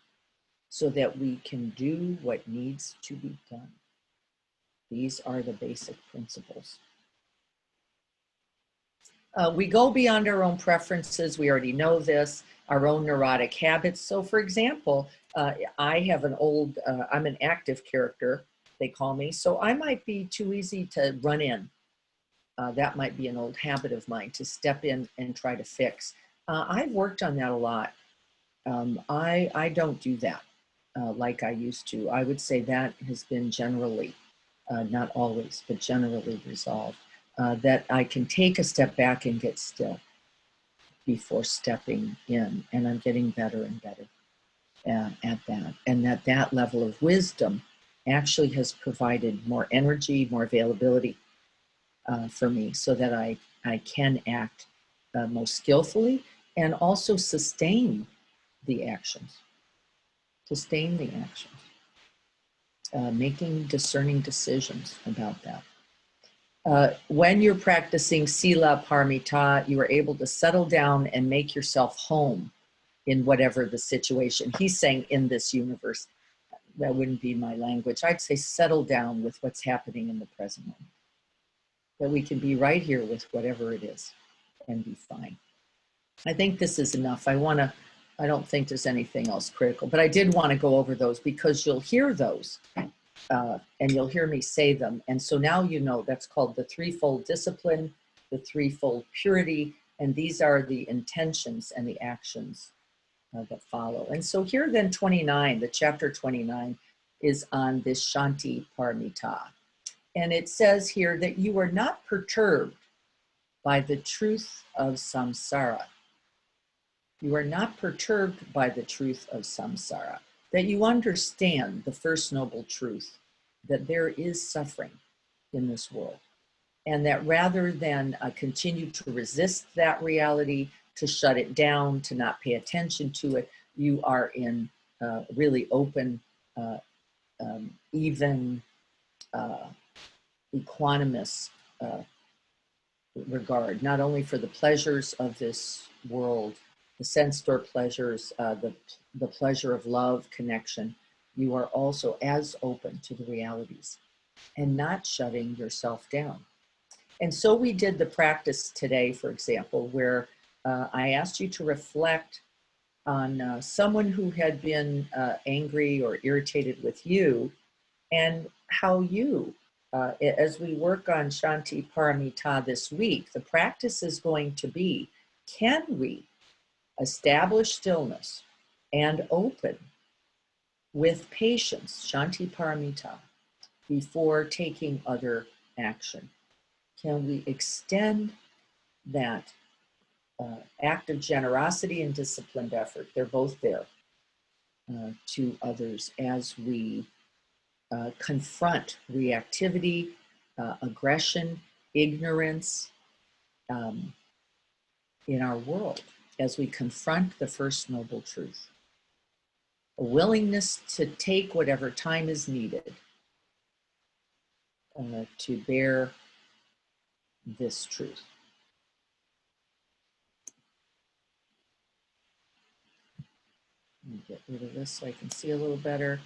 so that we can do what needs to be done. These are the basic principles. We go beyond our own preferences. We already know this, our own neurotic habits. So for example, I have I'm an active character, they call me. So I might be too easy to run in. That might be an old habit of mine, to step in and try to fix. I've worked on that a lot. I don't do that like I used to. I would say that has been generally, not always, but generally resolved. That I can take a step back and get still before stepping in. And I'm getting better and better at that. And that level of wisdom actually has provided more energy, more availability for me so that I can act most skillfully and also sustain the actions. Sustain the actions. Making discerning decisions about that. When you're practicing Sila Paramita, you are able to settle down and make yourself home in whatever the situation. He's saying in this universe. That wouldn't be my language. I'd say settle down with what's happening in the present moment. That we can be right here with whatever it is and be fine. I think this is enough. I don't think there's anything else critical, but I did want to go over those because you'll hear those and you'll hear me say them. And so now you know that's called the threefold discipline, the threefold purity, and these are the intentions and the actions that follow. And so here then 29, the chapter 29 is on this Kshanti Paramita. And it says here that you are not perturbed by the truth of samsara. You are not perturbed by the truth of samsara. That you understand the first noble truth, that there is suffering in this world. And that rather than continue to resist that reality, to shut it down, to not pay attention to it, you are in really open, even equanimous regard, not only for the pleasures of this world, the sense door pleasures, the pleasure of love, connection, you are also as open to the realities and not shutting yourself down. And so we did the practice today, for example, where I asked you to reflect on someone who had been angry or irritated with you, and how you, as we work on Kshanti Paramita this week, the practice is going to be, can we establish stillness and open with patience, Kshanti Paramita, before taking other action? Can we extend that act of generosity and disciplined effort, they're both there, to others as we confront reactivity, aggression, ignorance in our world, as we confront the first noble truth? A willingness to take whatever time is needed to bear this truth. Let me get rid of this so I can see a little better.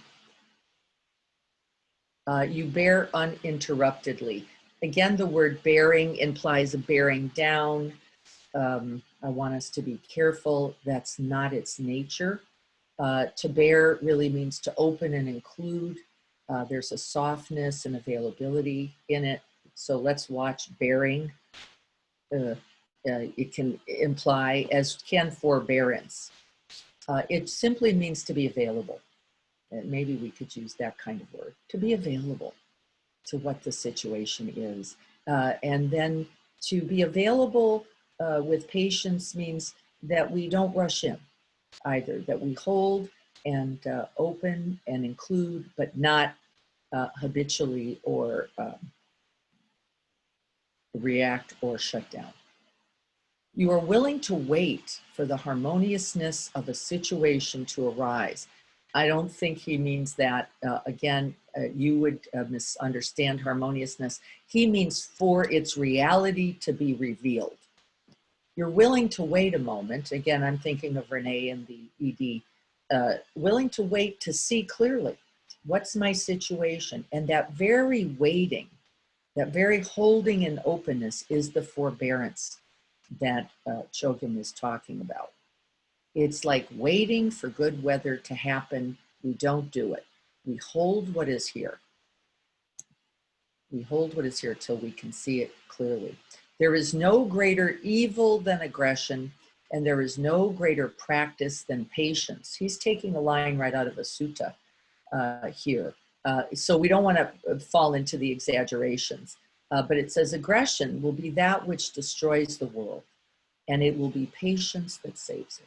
You bear uninterruptedly. Again, the word bearing implies a bearing down. I want us to be careful. That's not its nature. To bear really means to open and include. There's a softness and availability in it. So let's watch bearing. It can imply, as can forbearance. It simply means to be available. Maybe we could use that kind of word, to be available to what the situation is. And then to be available with patience means that we don't rush in either, that we hold and open and include, but not habitually or react or shut down. You are willing to wait for the harmoniousness of a situation to arise. I don't think he means that. Again, you would misunderstand harmoniousness. He means for its reality to be revealed. You're willing to wait a moment. Again, I'm thinking of Renee and the ED. Willing to wait to see clearly, what's my situation? And that very waiting, that very holding in openness is the forbearance that Chogyam is talking about. It's like waiting for good weather to happen. We don't do it. We hold what is here. We hold what is here till we can see it clearly. There is no greater evil than aggression, and there is no greater practice than patience. He's taking a line right out of a sutta here. So we don't want to fall into the exaggerations. But it says aggression will be that which destroys the world, and it will be patience that saves it,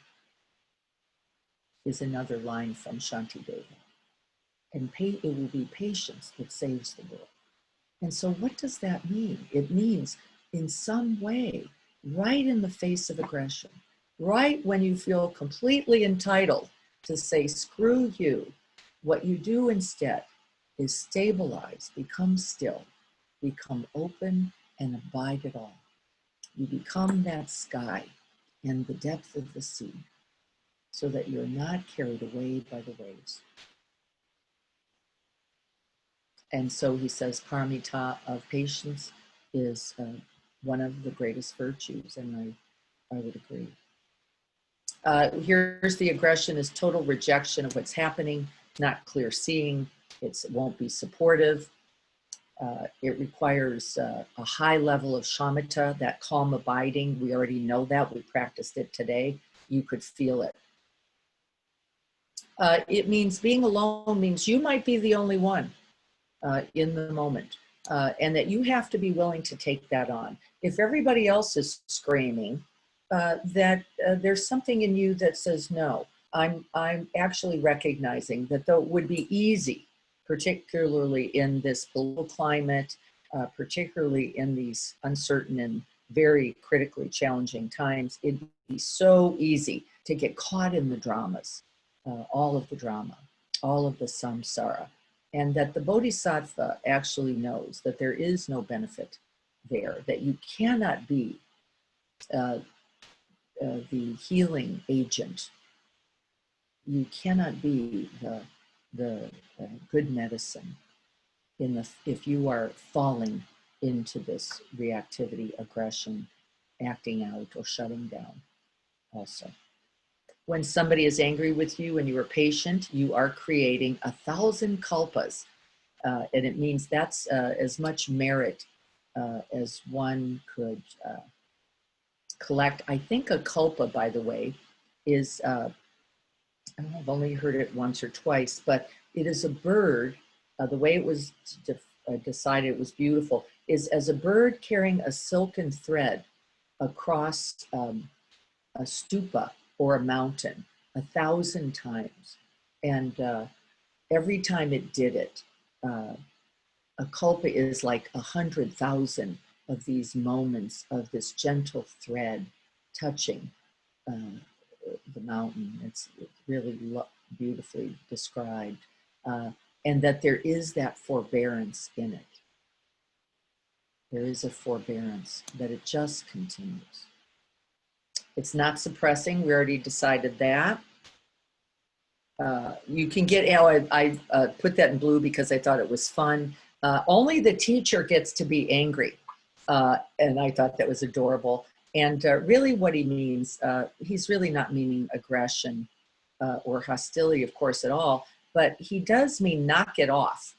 is another line from Shantideva. And it will be patience that saves the world. And so what does that mean? It means in some way, right in the face of aggression, right when you feel completely entitled to say, screw you, what you do instead is stabilize, become still, become open, and abide it all. You become that sky and the depth of the sea, so that you're not carried away by the waves. And so he says paramita of patience is one of the greatest virtues, and I would agree. Here's the aggression is total rejection of what's happening, not clear seeing. It won't be supportive. It requires a high level of shamatha, that calm abiding. We already know that. We practiced it today. You could feel it. It means being alone means you might be the only one in the moment, and that you have to be willing to take that on. If everybody else is screaming, there's something in you that says, no, I'm actually recognizing that though it would be easy particularly in this political climate, particularly in these uncertain and very critically challenging times. It'd be so easy to get caught in the dramas, all of the drama, all of the samsara, and that the bodhisattva actually knows that there is no benefit there, that you cannot be the healing agent. You cannot be the good medicine if you are falling into this reactivity, aggression, acting out, or shutting down also. When somebody is angry with you and you are patient, you are creating 1,000 kalpas. And it means that's as much merit as one could collect. I think a kalpa, by the way, is, I've only heard it once or twice, but it is a bird. The way it was decided, it was beautiful, is as a bird carrying a silken thread across a stupa or a mountain 1,000 times. And every time it did it, a kalpa is like 100,000 of these moments of this gentle thread touching the mountain. It's really beautifully described. And that there is that forbearance in it. There is a forbearance, that it just continues. It's not suppressing, we already decided that. You can get, I put that in blue because I thought it was fun. Only the teacher gets to be angry. And I thought that was adorable. And really what he means, he's really not meaning aggression or hostility, of course, at all, but he does mean knock it off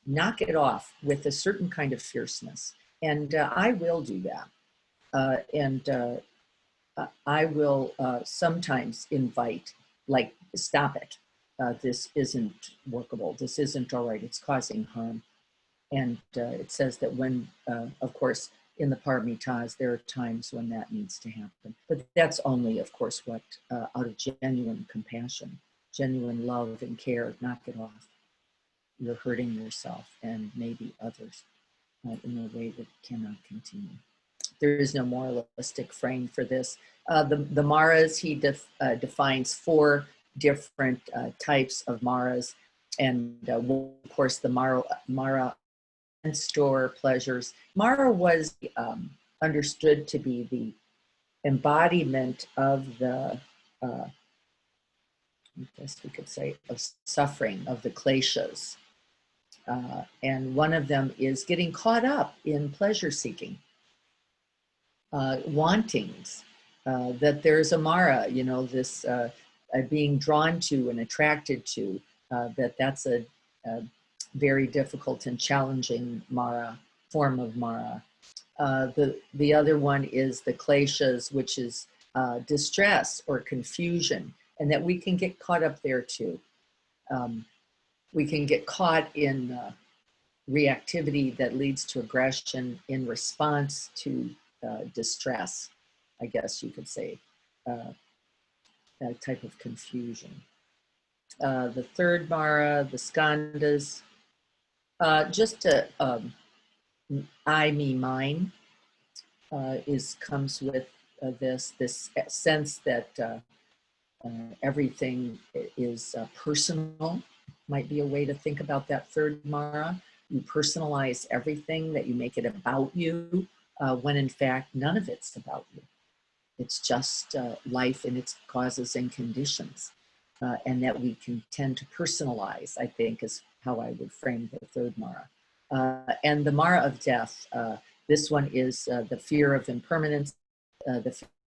with a certain kind of fierceness. And I will do that. I will sometimes invite, like, stop it. This isn't workable. This isn't all right. It's causing harm. And it says that when, of course, in the Paramitas, there are times when that needs to happen. But that's only, of course, what out of genuine compassion, genuine love and care, knock it off. You're hurting yourself and maybe others in a way that cannot continue. There is no moralistic frame for this. The maras, he defines 4 different types of maras. And of course, the mara store pleasures. Mara was understood to be the embodiment of the, I guess we could say, of suffering, of the kleshas. And one of them is getting caught up in pleasure seeking, wantings, that there's a mara, you know, this being drawn to and attracted to, that's a very difficult and challenging mara, form of mara. The other one is the kleshas, which is distress or confusion, and that we can get caught up there too. We can get caught in reactivity that leads to aggression in response to distress, I guess you could say, that type of confusion. The third mara, the skandhas, just to I, me, mine comes with this sense that everything is personal. Might be a way to think about that third mara. You personalize everything, that you make it about you, when in fact none of it's about you. It's just life and its causes and conditions. And that we can tend to personalize, I think, is how I would frame the third mara. And the mara of death, this one is the fear of impermanence, the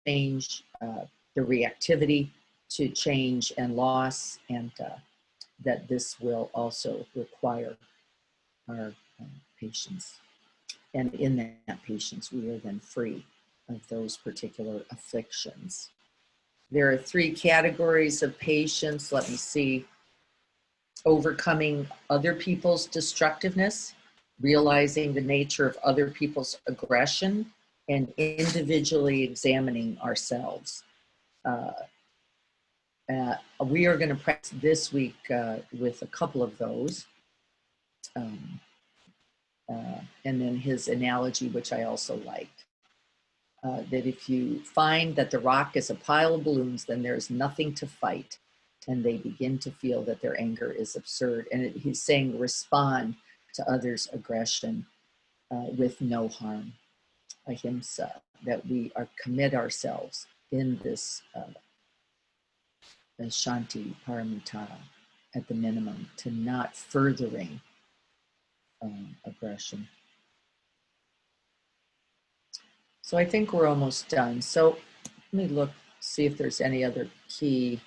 change, the reactivity to change and loss, and that this will also require our patience. And in that patience, we are then free of those particular afflictions. There are 3 categories of patience. Let me see. Overcoming other people's destructiveness, realizing the nature of other people's aggression, and individually examining ourselves. We are going to practice this week with a couple of those. Um, and then his analogy, which I also liked, that if you find that the rock is a pile of balloons, then there's nothing to fight. And they begin to feel that their anger is absurd. And he's saying respond to others' aggression with no harm. Ahimsa, that we are commit ourselves in this Kshanti Paramita at the minimum to not furthering aggression. So I think we're almost done. So let me look, see if there's any other key.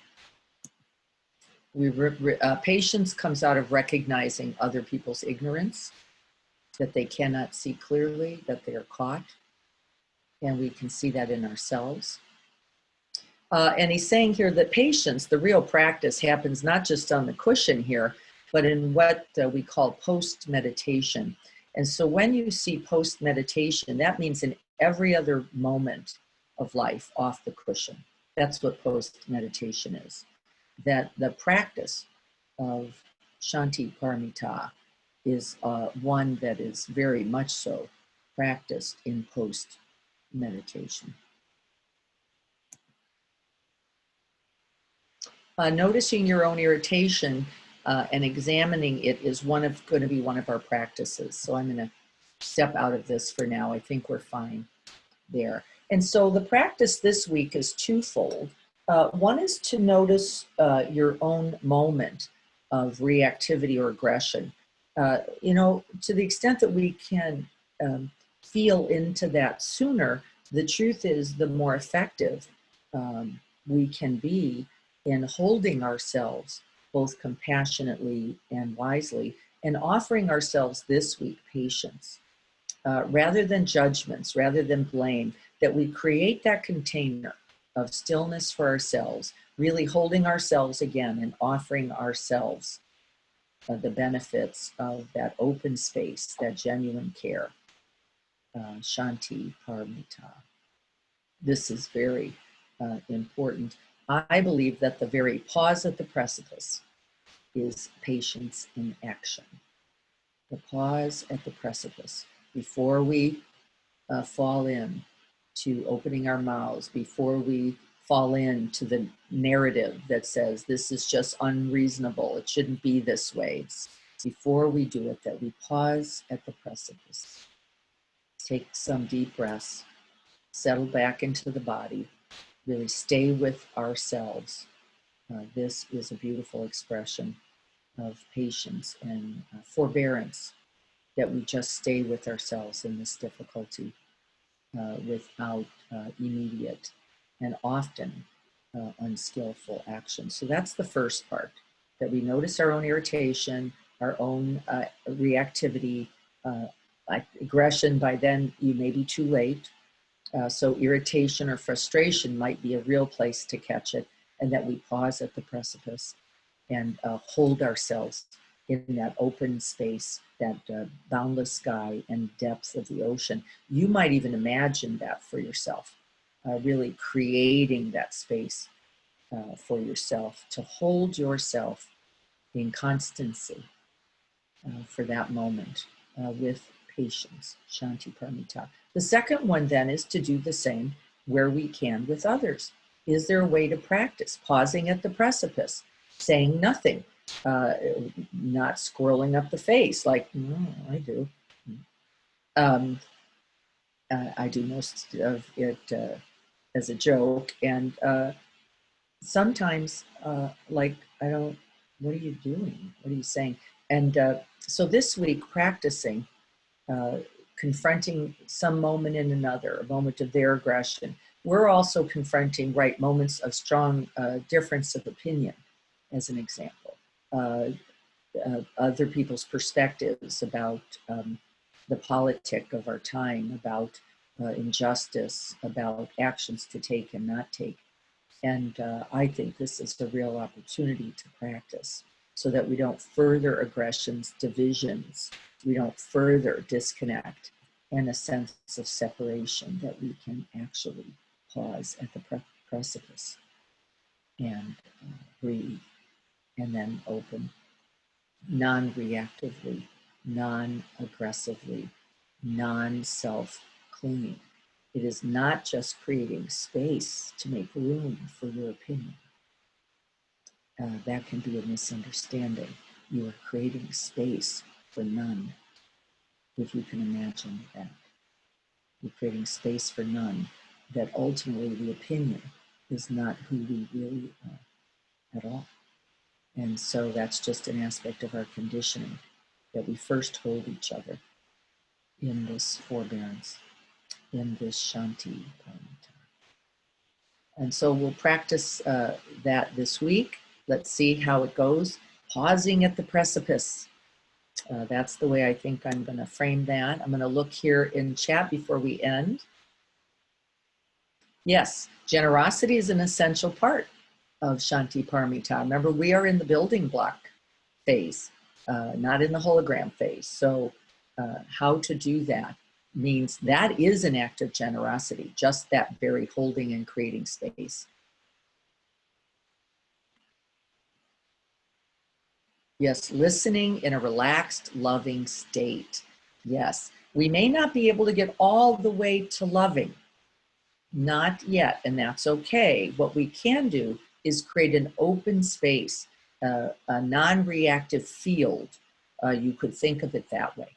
Patience comes out of recognizing other people's ignorance, that they cannot see clearly, that they are caught. And we can see that in ourselves. And he's saying here that patience, the real practice, happens not just on the cushion here, but in what we call post-meditation. And so when you see post-meditation, that means in every other moment of life off the cushion. That's what post-meditation is. That the practice of Kshanti Paramita is one that is very much so practiced in post-meditation. Noticing your own irritation and examining it is going to be one of our practices. So I'm going to step out of this for now. I think we're fine there. And so the practice this week is twofold. One is to notice your own moment of reactivity or aggression. You know, to the extent that we can feel into that sooner, the truth is the more effective we can be in holding ourselves both compassionately and wisely, and offering ourselves this week patience, rather than judgments, rather than blame, that we create that container of stillness for ourselves, really holding ourselves again and offering ourselves the benefits of that open space, that genuine care. Kshanti Paramita. This is very important. I believe that the very pause at the precipice is patience in action. The pause at the precipice before we fall in to opening our mouths, before we fall into the narrative that says this is just unreasonable, it shouldn't be this way. It's before we do it, that we pause at the precipice, take some deep breaths, settle back into the body, really stay with ourselves. This is a beautiful expression of patience and forbearance, that we just stay with ourselves in this difficulty without immediate and often unskillful action. So that's the first part, that we notice our own irritation, our own reactivity, aggression. By then you may be too late. So irritation or frustration might be a real place to catch it, and that we pause at the precipice and hold ourselves in that open space, that boundless sky and depth of the ocean. You might even imagine that for yourself, really creating that space for yourself to hold yourself in constancy for that moment with patience, Kshanti Paramita. The second one then is to do the same where we can with others. Is there a way to practice pausing at the precipice, saying nothing, not scrolling up the face like, I do. I do most of it as a joke, and sometimes like, I don't, what are you doing? What are you saying? And so this week, practicing confronting some moment in another, a moment of their aggression. We're also confronting, right, moments of strong difference of opinion, as an example. Other people's perspectives about the politic of our time, about injustice, about actions to take and not take. And I think this is a real opportunity to practice so that we don't further aggressions, divisions, we don't further disconnect, and a sense of separation, that we can actually pause at the precipice and breathe, and then open non-reactively non-aggressively, non-self-clinging. It is not just creating space to make room for your opinion. That can be a misunderstanding. You are creating space for none, if you can imagine that. You're creating space for none, that ultimately the opinion is not who we really are at all. And so that's just an aspect of our conditioning, that we first hold each other in this forbearance, in this Kshanti Paramita. And so we'll practice that this week. Let's see how it goes. Pausing at the precipice. That's the way I think I'm going to frame that. I'm going to look here in chat before we end. Yes, generosity is an essential part of Kshanti Paramita. Remember, we are in the building block phase, not in the hologram phase. So how to do that means that is an act of generosity, just that very holding and creating space. Yes, listening in a relaxed, loving state. Yes, we may not be able to get all the way to loving, not yet, and that's okay. What we can do is create an open space, a non-reactive field. You could think of it that way,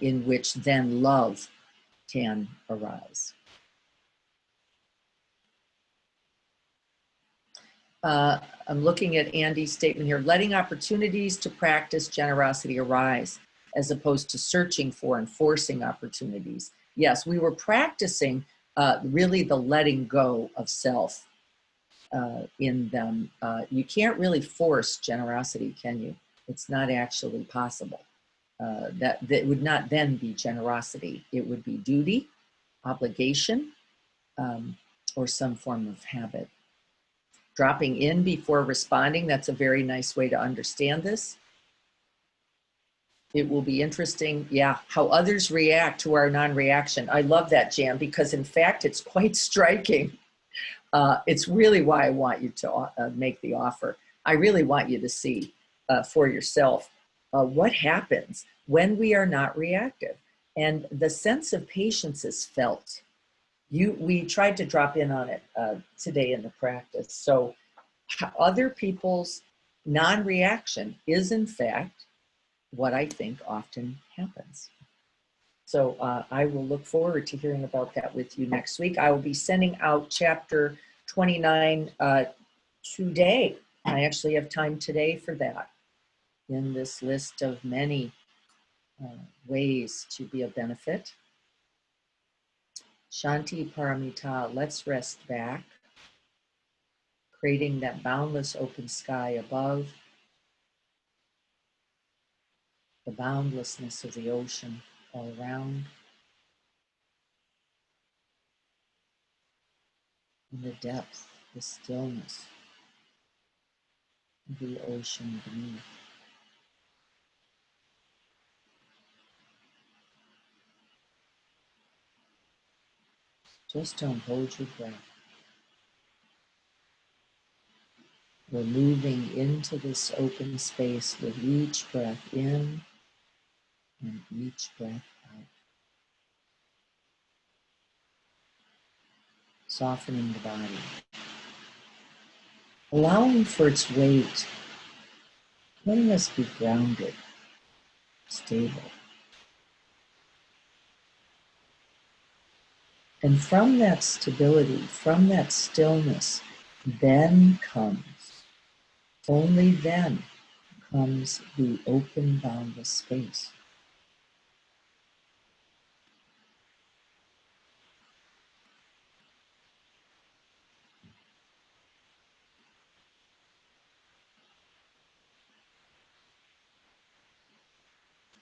in which then love can arise. I'm looking at Andy's statement here, letting opportunities to practice generosity arise as opposed to searching for and forcing opportunities. Yes, we were practicing really the letting go of self in them. You can't really force generosity, can you? It's not actually possible. That would not then be generosity. It would be duty, obligation, or some form of habit. Dropping in before responding, that's a very nice way to understand this. It will be interesting, yeah, how others react to our non-reaction. I love that, Jan, because in fact, it's quite striking. It's really why I want you to make the offer. I really want you to see for yourself what happens when we are not reactive. And the sense of patience is felt. We tried to drop in on it today in the practice. So other people's non-reaction is in fact what I think often happens. So I will look forward to hearing about that with you next week. I will be sending out chapter 29 today. I actually have time today for that in this list of many ways to be of benefit. Kshanti Paramita, let's rest back, creating that boundless open sky above, the boundlessness of the ocean all around, and the depth, the stillness of the ocean beneath. Just don't hold your breath. We're moving into this open space with each breath in and each breath out. Softening the body. Allowing for its weight. Letting us be grounded, stable. And from that stability, from that stillness, then comes, only then comes the open, boundless space.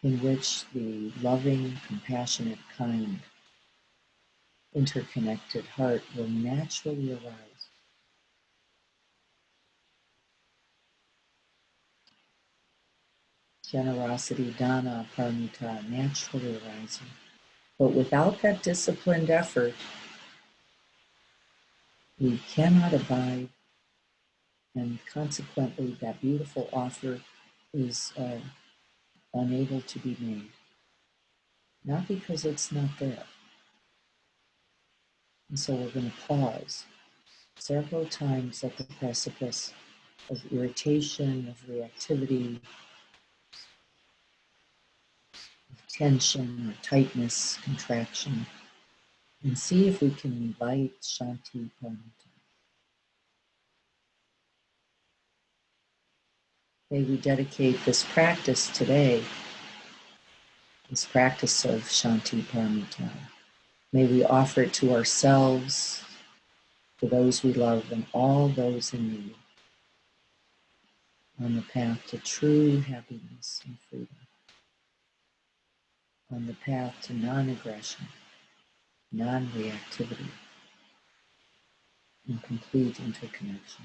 In which the loving, compassionate, kind, interconnected heart will naturally arise. Generosity, dana, paramita, naturally arising. But without that disciplined effort, we cannot abide, and consequently that beautiful offer is unable to be made. Not because it's not there. And so we're going to pause several times at the precipice of irritation, of reactivity, of tension or tightness, contraction, and see if we can invite Kshanti Paramita. May we dedicate this practice today, this practice of Kshanti Paramita. May we offer it to ourselves, to those we love, and all those in need on the path to true happiness and freedom, on the path to non-aggression, non-reactivity, and complete interconnection.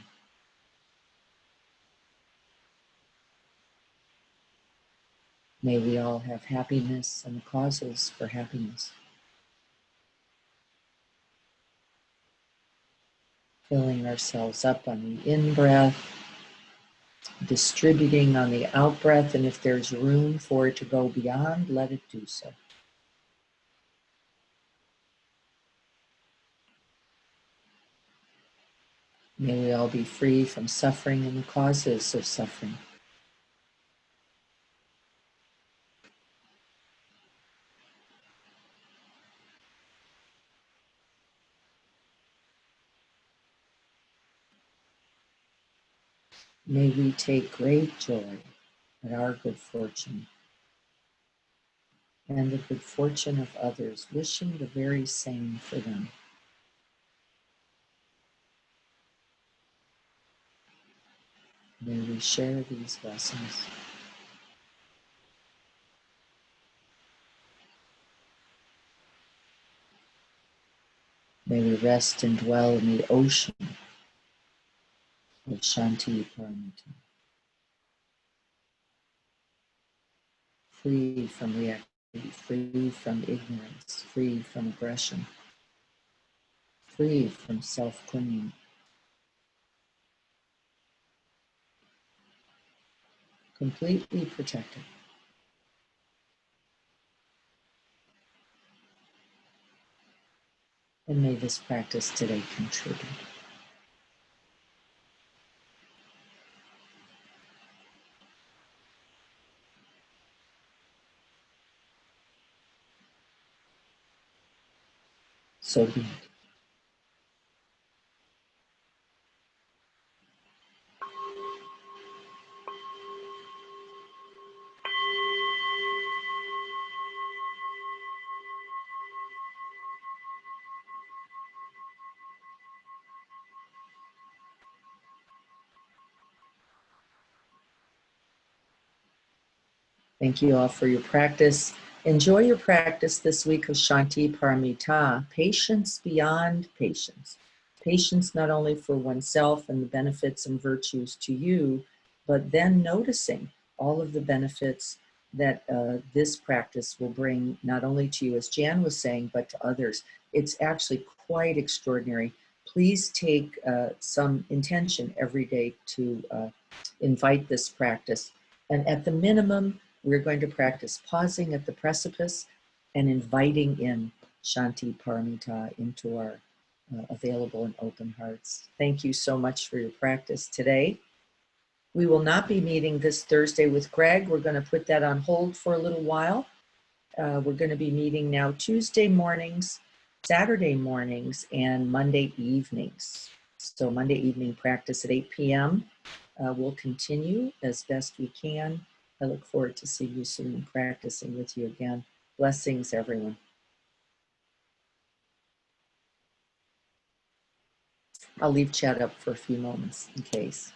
May we all have happiness and the causes for happiness, filling ourselves up on the in-breath, distributing on the out-breath, and if there's room for it to go beyond, let it do so. May we all be free from suffering and the causes of suffering. May we take great joy at our good fortune and the good fortune of others, wishing the very same for them. May we share these blessings. May we rest and dwell in the ocean of Kshanti Paramita, free from reactivity, free from ignorance, free from aggression, free from self-clinging, completely protected. And may this practice today contribute. So be it. Thank you all for your practice. Enjoy your practice this week of Kshanti Paramita, patience beyond patience. Patience not only for oneself and the benefits and virtues to you, but then noticing all of the benefits that this practice will bring not only to you, as Jan was saying, but to others. It's actually quite extraordinary. Please take some intention every day to invite this practice. And at the minimum, we're going to practice pausing at the precipice and inviting in Kshanti Paramita into our available and open hearts. Thank you so much for your practice today. We will not be meeting this Thursday with Greg. We're going to put that on hold for a little while. We're going to be meeting now Tuesday mornings, Saturday mornings, and Monday evenings. So Monday evening practice at 8 p.m. We'll continue as best we can. I look forward to seeing you soon and practicing with you again. Blessings, everyone. I'll leave chat up for a few moments in case.